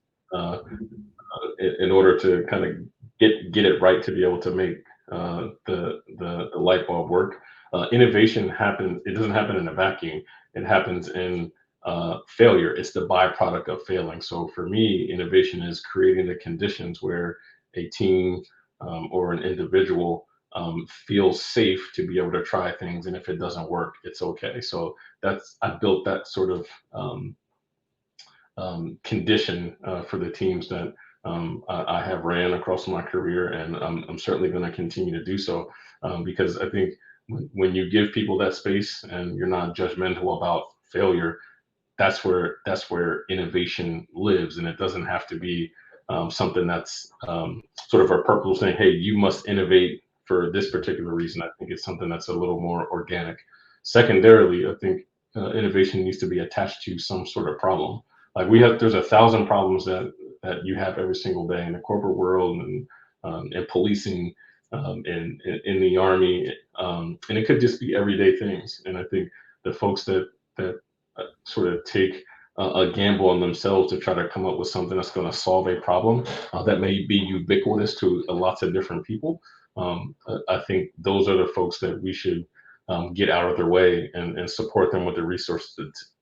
S2: in order to kind of get it right to be able to make the light bulb work. Innovation happens. It doesn't happen in a vacuum. It happens in failure. It's the byproduct of failing. So for me, innovation is creating the conditions where a team or an individual feels safe to be able to try things, and if it doesn't work, it's okay. So I built that sort of condition for the teams that I have ran across my career, and I'm certainly going to continue to do so because I think when you give people that space and you're not judgmental about failure, that's where innovation lives, and it doesn't have to be something that's sort of a purposeful saying, "Hey, you must innovate for this particular reason." I think it's something that's a little more organic. Secondarily, I think innovation needs to be attached to some sort of problem. Like there's 1,000 problems that you have every single day in the corporate world and policing in the army, and it could just be everyday things. And I think the folks that sort of take a gamble on themselves to try to come up with something that's going to solve a problem that may be ubiquitous to lots of different people. I think those are the folks that we should get out of their way and support them with the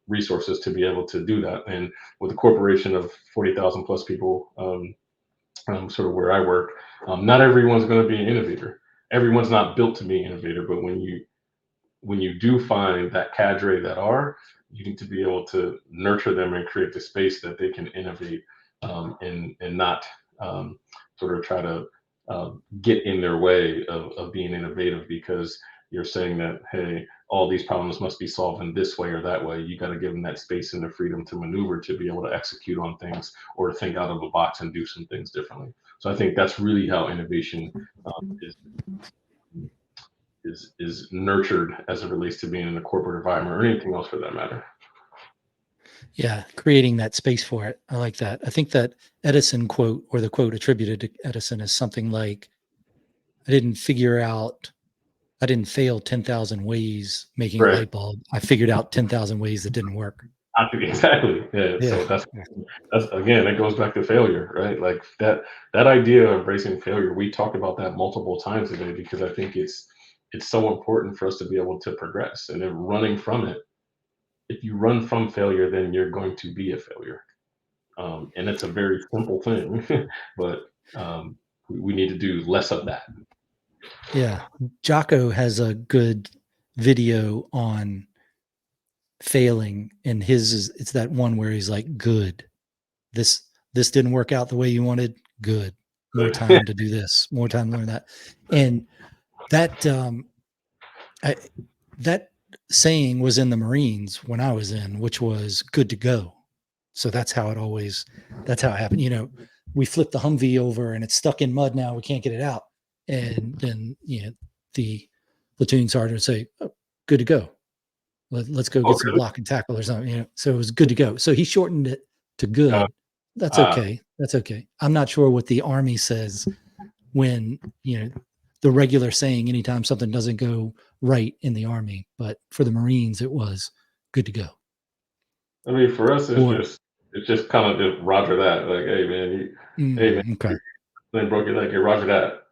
S2: resources to be able to do that. And with a corporation of 40,000 plus people, sort of where I work, not everyone's going to be an innovator. Everyone's not built to be an innovator, but when you do find that cadre that are, you need to be able to nurture them and create the space that they can innovate and not sort of try to get in their way of being innovative because you're saying that, hey, all these problems must be solved in this way or that way. You got to give them that space and the freedom to maneuver to be able to execute on things or to think out of the box and do some things differently. So I think that's really how innovation is is nurtured as it relates to being in a corporate environment or anything else for that matter.
S1: Yeah, creating that space for it. I like that. I think that Edison quote, or the quote attributed to Edison, is something like, I didn't figure out, I didn't fail 10,000 ways making a
S2: Right.
S1: light bulb. I figured out 10,000 ways that didn't work.
S2: I think exactly. Yeah.
S1: Yeah.
S2: So that's again, it goes back to failure, right? Like that idea of embracing failure. We talked about that multiple times today because I think it's so important for us to be able to progress. And then running from it, if you run from failure, then you're going to be a failure. And it's a very simple thing, but we need to do less of that.
S1: Yeah. Jocko has a good video on failing, and his is, it's that one where he's like, good. This this didn't work out the way you wanted. Good. More time to do this. More time to learn that. And that I, that saying was in the Marines when I was in, which was good to go. So that's how it happened. We flipped the Humvee over and it's stuck in mud now. We can't get it out. And then, the platoon sergeant would say, oh, good to go. Let's go
S2: Oh,
S1: get some
S2: really?
S1: block and tackle or something. So it was good to go. So he shortened it to
S2: Uh,
S1: good. That's
S2: uh,
S1: okay. That's okay. I'm not sure what the Army says when, the regular saying anytime something doesn't go right in the Army, but for the Marines, it was good to go.
S2: I mean, for us,
S1: Or,
S2: it's just kind of just Roger that. Like, hey man, hey man,
S1: okay.
S2: then broke your leg. Hey, Roger that.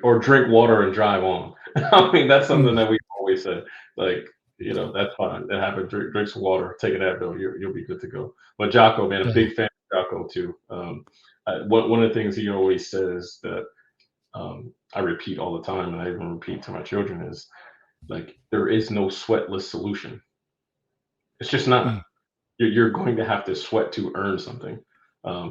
S2: Or drink water and drive on. I mean, that's something
S1: Mm,
S2: that we always said. Like, that's fine. That happened. Drink some water, take an Advil. You'll be good to go. But Jocko, man, a
S1: yeah.
S2: big fan of Jocko too. One of the things he always says that I repeat all the time, and I even repeat to my children is like, there is no sweatless solution. It's just not.
S1: Mm,
S2: You're going to have to sweat to earn something.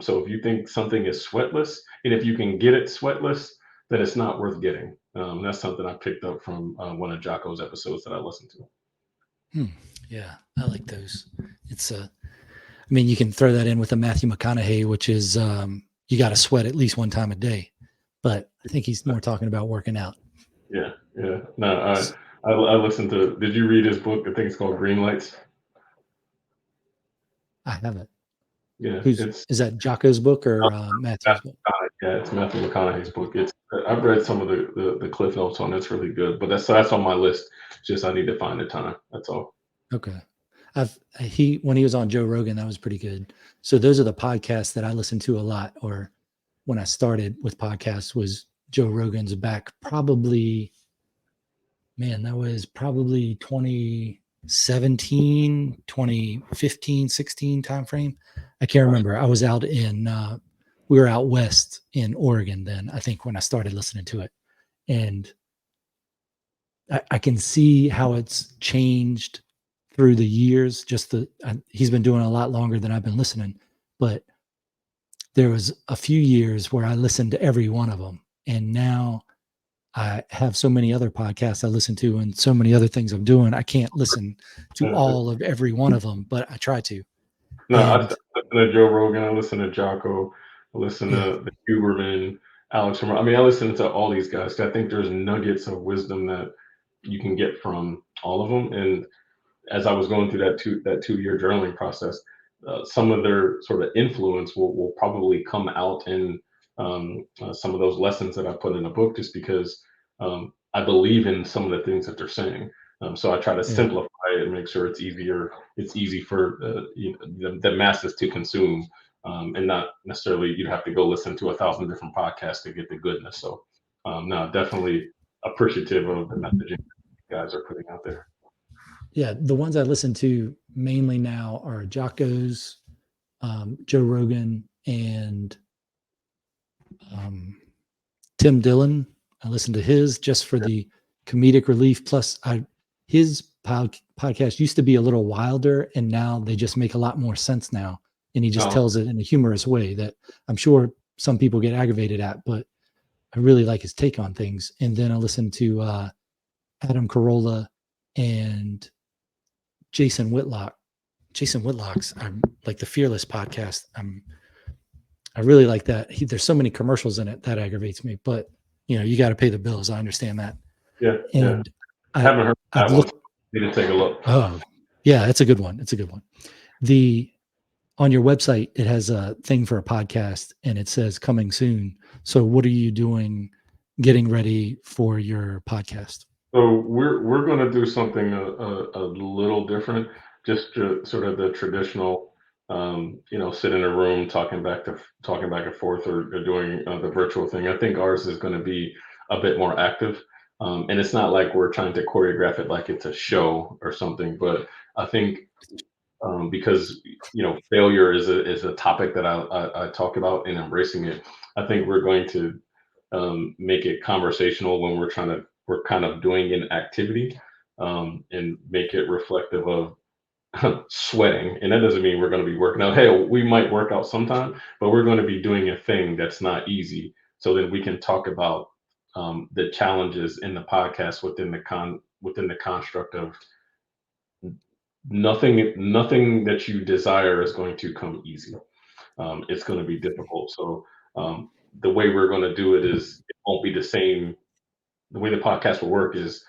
S2: So if you think something is sweatless, and if you can get it sweatless, then it's not worth getting. That's something I picked up from one of Jocko's episodes that I listened to.
S1: mm. Yeah, I like those. It's I mean, you can throw that in with a Matthew McConaughey, which is you got to sweat at least one time a day. But I think he's more talking about working out.
S2: Yeah, yeah. No, I listened to. Did you read his book? I think it's called Green Lights.
S1: I haven't.
S2: Yeah,
S1: Who's
S2: it's
S1: is that Jocko's book or Matthew's
S2: Matthew
S1: book?
S2: McConaughey. Yeah, it's Matthew McConaughey's book. I've read some of the cliff notes on it. It's really good. But that's on my list. It's just I need to find the time. That's all.
S1: Okay. He when he was on Joe Rogan, that was pretty good. So those are the podcasts that I listen to a lot, or when I started with podcasts was Joe Rogan's back probably, man, that was probably 2017, 2015, 16 timeframe. I can't remember. I was out in we were out west in Oregon then, I think, when I started listening to it. And I can see how it's changed through the years. He's been doing it a lot longer than I've been listening, but there was a few years where I listened to every one of them, and now I have so many other podcasts I listen to and so many other things I'm doing. I can't listen to
S2: Yeah.
S1: all of every one of them, but I try to.
S2: No,
S1: And
S2: listen to Joe Rogan. I listen to Jocko. I listen
S1: yeah,
S2: to the Huberman, Alex. I mean, I listen to all these guys. I think there's nuggets of wisdom that you can get from all of them. And as I was going through that 2 year journaling process, some of their sort of influence will probably come out in some of those lessons that I put in the book, just because I believe in some of the things that they're saying. So I try to
S1: yeah,
S2: simplify it and make sure it's easier. It's easy for the masses to consume, and not necessarily you'd have to go listen to 1,000 different podcasts to get the goodness. So no, definitely appreciative of the messaging you guys are putting out there.
S1: yeah. The ones I listen to mainly now are Jocko's, Joe Rogan, and um, Tim Dillon. I listen to his just for the comedic relief. Plus, his podcast used to be a little wilder, and now they just make a lot more sense now. And he just
S2: No,
S1: tells it in a humorous way that I'm sure some people get aggravated at, but I really like his take on things. And then I listen to Adam Carolla and Jason Whitlock. Jason Whitlock's I'm like the Fearless podcast. I really like that. There's so many commercials in it that aggravates me, but you got to pay the bills. I understand that.
S2: yeah, yeah.
S1: And I
S2: Haven't heard
S1: I've
S2: that one.
S1: looked.
S2: Need to take a look.
S1: Oh, yeah, it's a good one. It's a good one. The On your website, it has a thing for a podcast, and it says coming soon. So, what are you doing, getting ready for your podcast?
S2: So we're going to do something a little different, just to sort of the traditional, sit in a room talking back and forth, or doing the virtual thing. I think ours is going to be a bit more active, and it's not like we're trying to choreograph it like it's a show or something. But I think because failure is a topic that I talk about and embracing it. I think we're going to make it conversational when we're kind of doing an activity, and make it reflective of sweating. And that doesn't mean we're going to be working out. Hey, we might work out sometime, but we're going to be doing a thing that's not easy, so that we can talk about the challenges in the podcast within the construct of nothing that you desire is going to come easy. It's going to be difficult. So the way we're going to do it is it won't be the same. The way the podcast will work is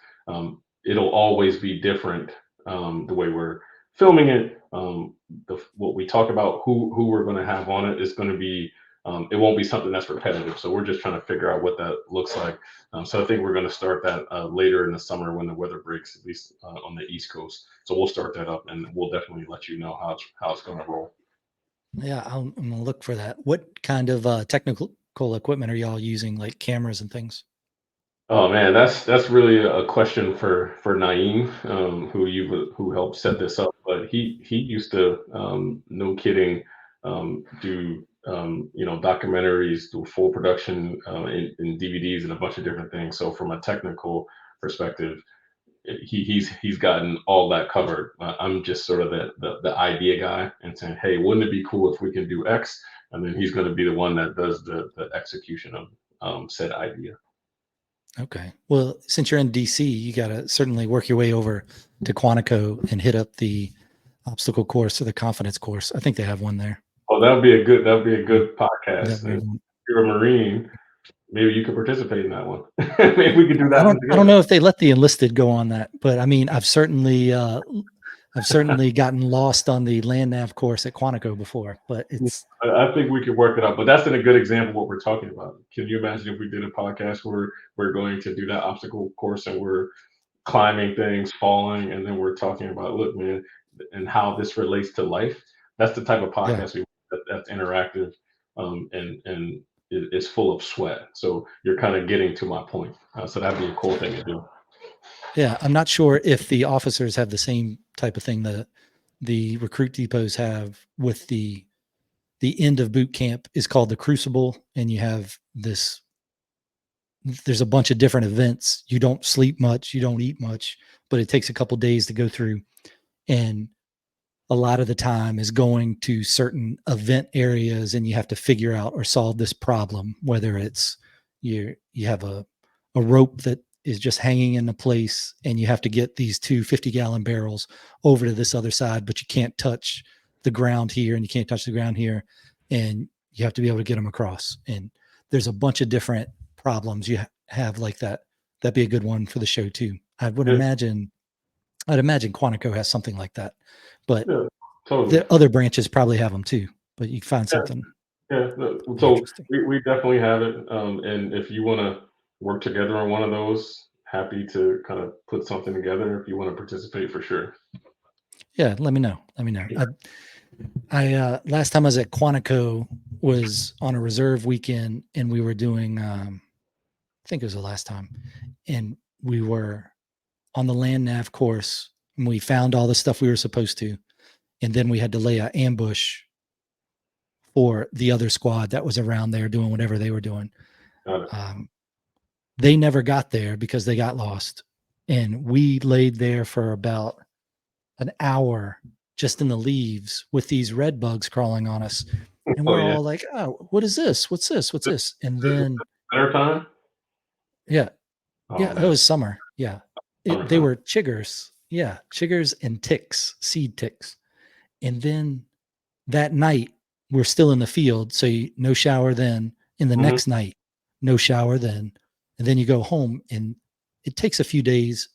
S2: it'll always be different. The way we're filming it, what we talk about, who we're going to have on it is going to be. It won't be something that's repetitive. So we're just trying to figure out what that looks like. So I think we're going to start that later in the summer when the weather breaks, at least on the East Coast. So we'll start that up, and we'll definitely let you know how it's going to roll.
S1: Yeah, I'm gonna look for that. What kind of obstacle equipment are y'all using, like cameras and things?
S2: Oh man, that's really a question for Naeem, who helped set this up. But he used to, no kidding, do documentaries, do full production in DVDs and a bunch of different things. So from a technical perspective, he's gotten all that covered. I'm just sort of the idea guy and saying, hey, wouldn't it be cool if we can do X? And then he's going to be the one that does the execution of said idea.
S1: Okay. Well, since you're in DC, you got to certainly work your way over to Quantico and hit up the obstacle course or the confidence course. I think they have one there.
S2: Oh, that would be a good
S1: That
S2: podcast. And
S1: very
S2: if
S1: one.
S2: you're a Marine, maybe you could participate in that one. Maybe we could do that one
S1: I don't
S2: together.
S1: know if they let the enlisted go on that, but I mean, I've certainly gotten lost on the land nav course at Quantico before, but it's
S2: I think we could work it out, but that's a good example of what we're talking about. Can you imagine if we did a podcast where we're going to do that obstacle course and we're climbing things, falling, and then we're talking about, look, man, and how this relates to life. That's the type of
S1: yeah.
S2: podcast that's interactive, and is full of sweat. So you're kind of getting to my point. So that'd be a cool thing to do.
S1: Yeah, I'm not sure if the officers have the same type of thing that the recruit depots have with the end of boot camp is called the Crucible, and you have this. There's a bunch of different events. You don't sleep much, you don't eat much, but it takes a couple days to go through, and a lot of the time is going to certain event areas, and you have to figure out or solve this problem. Whether it's you have a rope that is just hanging in a place, and you have to get these two 50-gallon barrels over to this other side, but you can't touch the ground here, and you can't touch the ground here, and you have to be able to get them across. And there's a bunch of different problems you have like that. That'd be a good one for the show too.
S2: Yeah,
S1: I'd imagine Quantico has something like that, but
S2: yeah, totally.
S1: the other branches probably have them too. But you can find
S2: Yeah,
S1: something
S2: yeah.
S1: pretty
S2: So
S1: interesting.
S2: we definitely have it. And if you want to work together on one of those, happy to kind of put something together if you want to participate for sure.
S1: Yeah, let me know. Let me know. I last time I was at Quantico was on a reserve weekend, and we were doing. I think it was the last time, and we were on the land nav course, and we found all the stuff we were supposed to, and then we had to lay an ambush for the other squad that was around there doing whatever they were doing.
S2: Got it.
S1: Um, they never got there because they got lost, and we laid there for about an hour just in the leaves with these red bugs crawling on us, and
S2: Oh
S1: we're
S2: yeah.
S1: all like, oh, what is this, what's this, what's
S2: Is
S1: this? And
S2: it
S1: then
S2: winter time?
S1: yeah,
S2: Oh
S1: yeah, it
S2: man,
S1: was summer. Yeah, they
S2: summertime.
S1: were chiggers. Yeah, chiggers and ticks, seed ticks. And then that night we're still in the field, so no shower then. In the
S2: Hmm.
S1: next night, no shower then, and then you go home, and it takes a few days.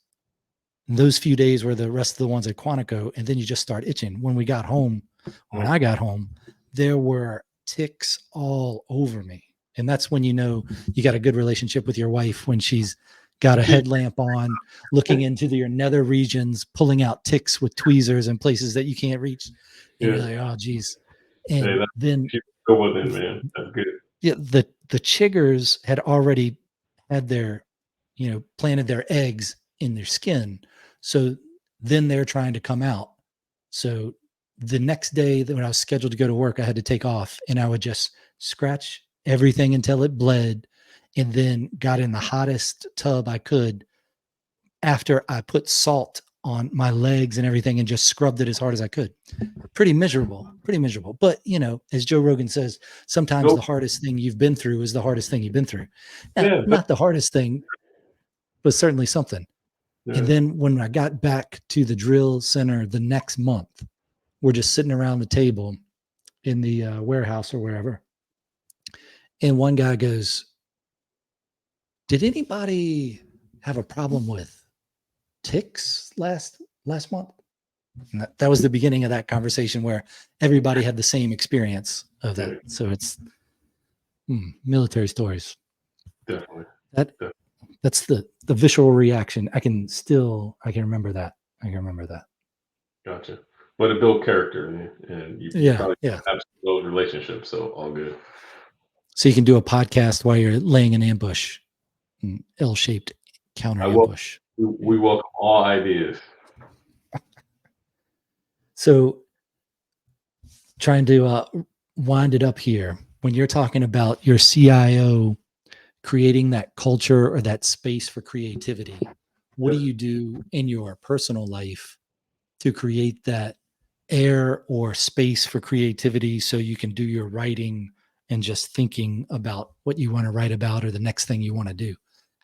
S1: And those few days were the rest of the ones at Quantico, and then you just start itching. When we got home, when I got home, there were ticks all over me. And that's when you know you got a good relationship with your wife, when she's got a headlamp on, looking into your nether regions, pulling out ticks with tweezers and places that you can't reach. And you're
S2: Yeah.
S1: like, oh, geez.
S2: Hey,
S1: And
S2: that
S1: then
S2: keep go with it, man. That's good.
S1: yeah, the chiggers had already had their, planted their eggs in their skin. So then they're trying to come out. So the next day that when I was scheduled to go to work, I had to take off, and I would just scratch everything until it bled, and then got in the hottest tub I could after I put salt on my legs and everything and just scrubbed it as hard as I could. Pretty miserable, pretty miserable. But, as Joe Rogan says, sometimes
S2: Nope.
S1: the hardest thing you've been through is the hardest thing you've been through. Now,
S2: Yeah.
S1: not the hardest thing, but certainly something. And
S2: Yeah.
S1: then when I got back to the drill center the next month, we're just sitting around the table in the warehouse or wherever. And one guy goes, "Did anybody have a problem with ticks last month?" And that was the beginning of that conversation where everybody had the same experience of that.
S2: Yeah.
S1: So it's military stories.
S2: Definitely.
S1: That
S2: Definitely.
S1: that's the visual reaction. I can remember that. I can remember that.
S2: Gotcha. But it built character, and you
S1: Yeah,
S2: probably
S1: yeah.
S2: have those relationships, so all good.
S1: So you can do a podcast while you're laying an ambush, an L-shaped counter
S2: I will.
S1: ambush.
S2: We welcome all ideas.
S1: So trying to wind it up here, when you're talking about your CIO creating that culture or that space for creativity, what do
S2: Yep.
S1: you do in your personal life to create that air or space for creativity so you can do your writing and just thinking about what you want to write about or the next thing you want to do?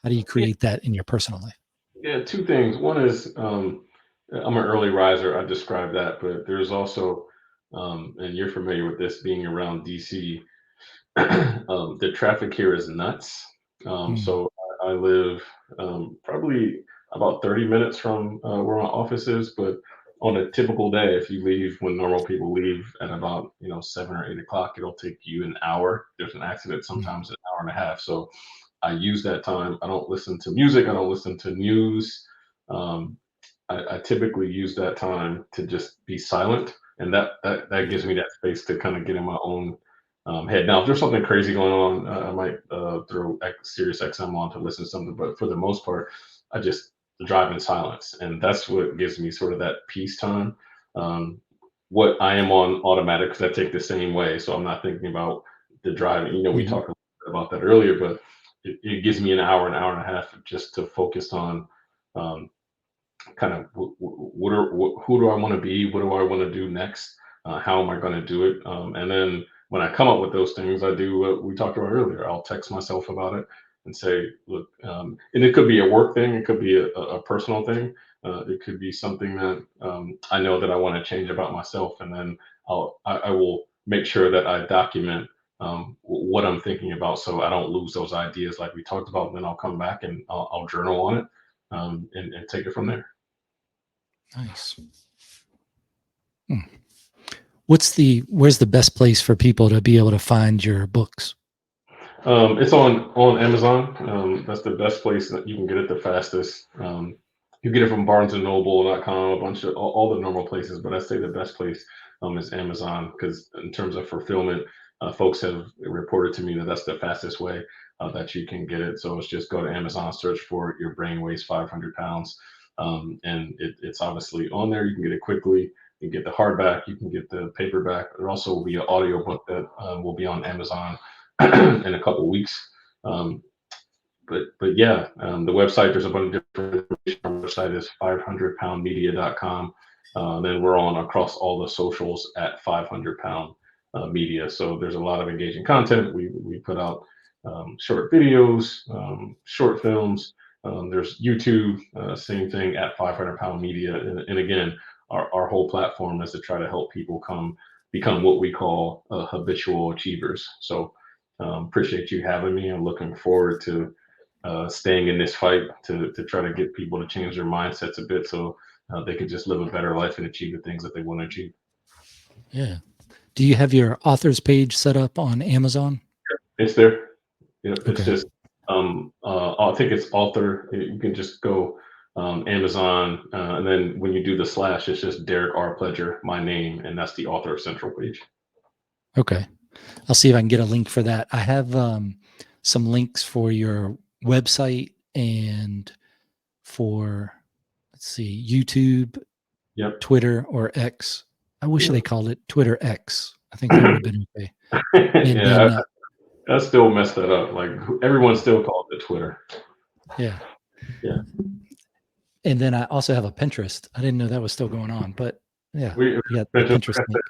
S1: How do you
S2: Yeah,
S1: create that in your personal life?
S2: yeah, two things. One is I'm an early riser. I described that, but there's also, and you're familiar with this, being around DC. The traffic here is nuts.
S1: Mm,
S2: So I live probably about 30 minutes from where my office is, but on a typical day, if you leave when normal people leave at about 7 or 8 o'clock, it'll take you an hour. There's an accident,
S1: mm,
S2: sometimes an hour and a half. So I use that time. I don't listen to music. I don't listen to news. Um, I typically use that time to just be silent, and that gives me that space to kind of get in my own head. Now, if there's something crazy going on, I might throw Sirius XM on to listen to something. But for the most part, I just drive in silence, and that's what gives me sort of that peace time. Um, what I am on automatic because I take the same way, so I'm not thinking about the driving. We
S1: mhm,
S2: talked a little bit about that earlier, but it gives me an hour and a half just to focus on. Um, Kind of who do I want to be? What do I want to do next? How am I going to do it? And then when I come up with those things, I do what we talked about earlier. I'll text myself about it and say, look, and it could be a work thing, it could be a personal thing, it could be something that I know that I want to change about myself, and then I will make sure that I document what I'm thinking about so I don't lose those ideas like we talked about. And then I'll come back and I'll journal on it and take it from there.
S1: nice. Hmm. Where's the best place for people to be able to find your books?
S2: It's on Amazon. That's the best place that you can get it the fastest. You get it from BarnesandNoble.com, a bunch of all the normal places, but I'd say the best place is Amazon because in terms of fulfillment, folks have reported to me that that's the fastest way that you can get it. So it's just go to Amazon, search for Your Brain Weighs 500 Pounds, and it's obviously on there. You can get it quickly. You can get the hardback, you can get the paperback. There also will be an audiobook that will be on Amazon in a couple weeks. Um, but yeah, the website, there's a bunch of different information. Our website is 500poundmedia.com. Then we're on across all the socials at 500pound media. So there's a lot of engaging content. We put out short videos, short films. There's YouTube, same thing at 500pound media. And again, our whole platform is to try to help people become what we call habitual achievers. So appreciate you having me. I'm looking forward to staying in this fight to try to get people to change their mindsets a bit so they can just live a better life and achieve the things that they want to achieve.
S1: Yeah. Do you have your authors page set up on Amazon?
S2: It's there. Yep. It's
S1: Okay.
S2: just, I think it's author. You can just go Amazon, and then when you do the slash, it's just Derrick R. Pledger, my name, and that's the author central page.
S1: Okay. I'll see if I can get a link for that. I have some links for your website and for, let's see, YouTube,
S2: Yep.
S1: Twitter, or X. I wish
S2: Yep.
S1: they called it Twitter X. I think that would have been okay. And
S2: Yeah,
S1: then,
S2: I still messed that up. Like everyone still calls it Twitter.
S1: yeah.
S2: Yeah.
S1: And then I also have a Pinterest. I didn't know that was still going on, but yeah,
S2: We
S1: you got the
S2: mentioned
S1: Pinterest link.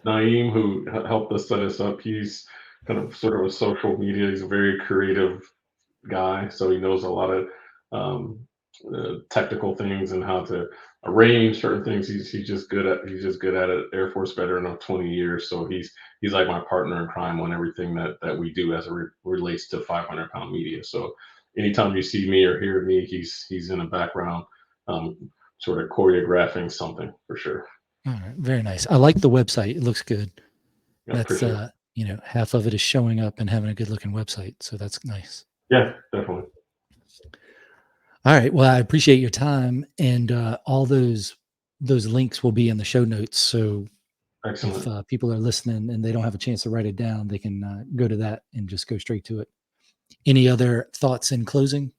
S2: Naeem, who helped us set us up. He's kind of sort of a social media. He's a very creative guy, so he knows a lot of um, technical things and how to arrange certain things. He's just good at it. Air Force veteran of 20 years, so he's like my partner in crime on everything that we do as it relates to 500-pound media. So anytime you see me or hear me, he's in the background, sort of choreographing something for sure.
S1: All right, very nice. I like the website. It looks good.
S2: I
S1: That's
S2: appreciate it.
S1: half of it is showing up and having a good looking website. So that's nice.
S2: Yeah, definitely.
S1: All right. Well, I appreciate your time and all those links will be in the show notes. So
S2: Excellent.
S1: If people are listening and they don't have a chance to write it down, they can go to that and just go straight to it. Any other thoughts in closing?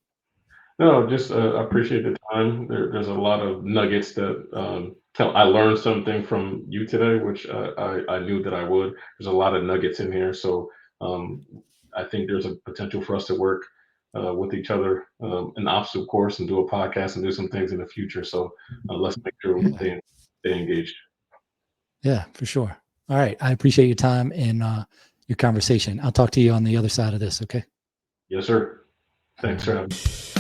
S2: No, just I appreciate the time. There's a lot of nuggets that I learned something from you today, which I knew that I would. There's a lot of nuggets in here, so um, I think there's a potential for us to work with each other in the opposite course and do a podcast and do some things in the future. So let's make sure we
S1: Yeah.
S2: stay engaged.
S1: Yeah, for sure. All right. I appreciate your time and your conversation. I'll talk to you on the other side of this. Okay.
S2: Yes, sir.
S1: All
S2: Thanks for
S1: right.
S2: having me.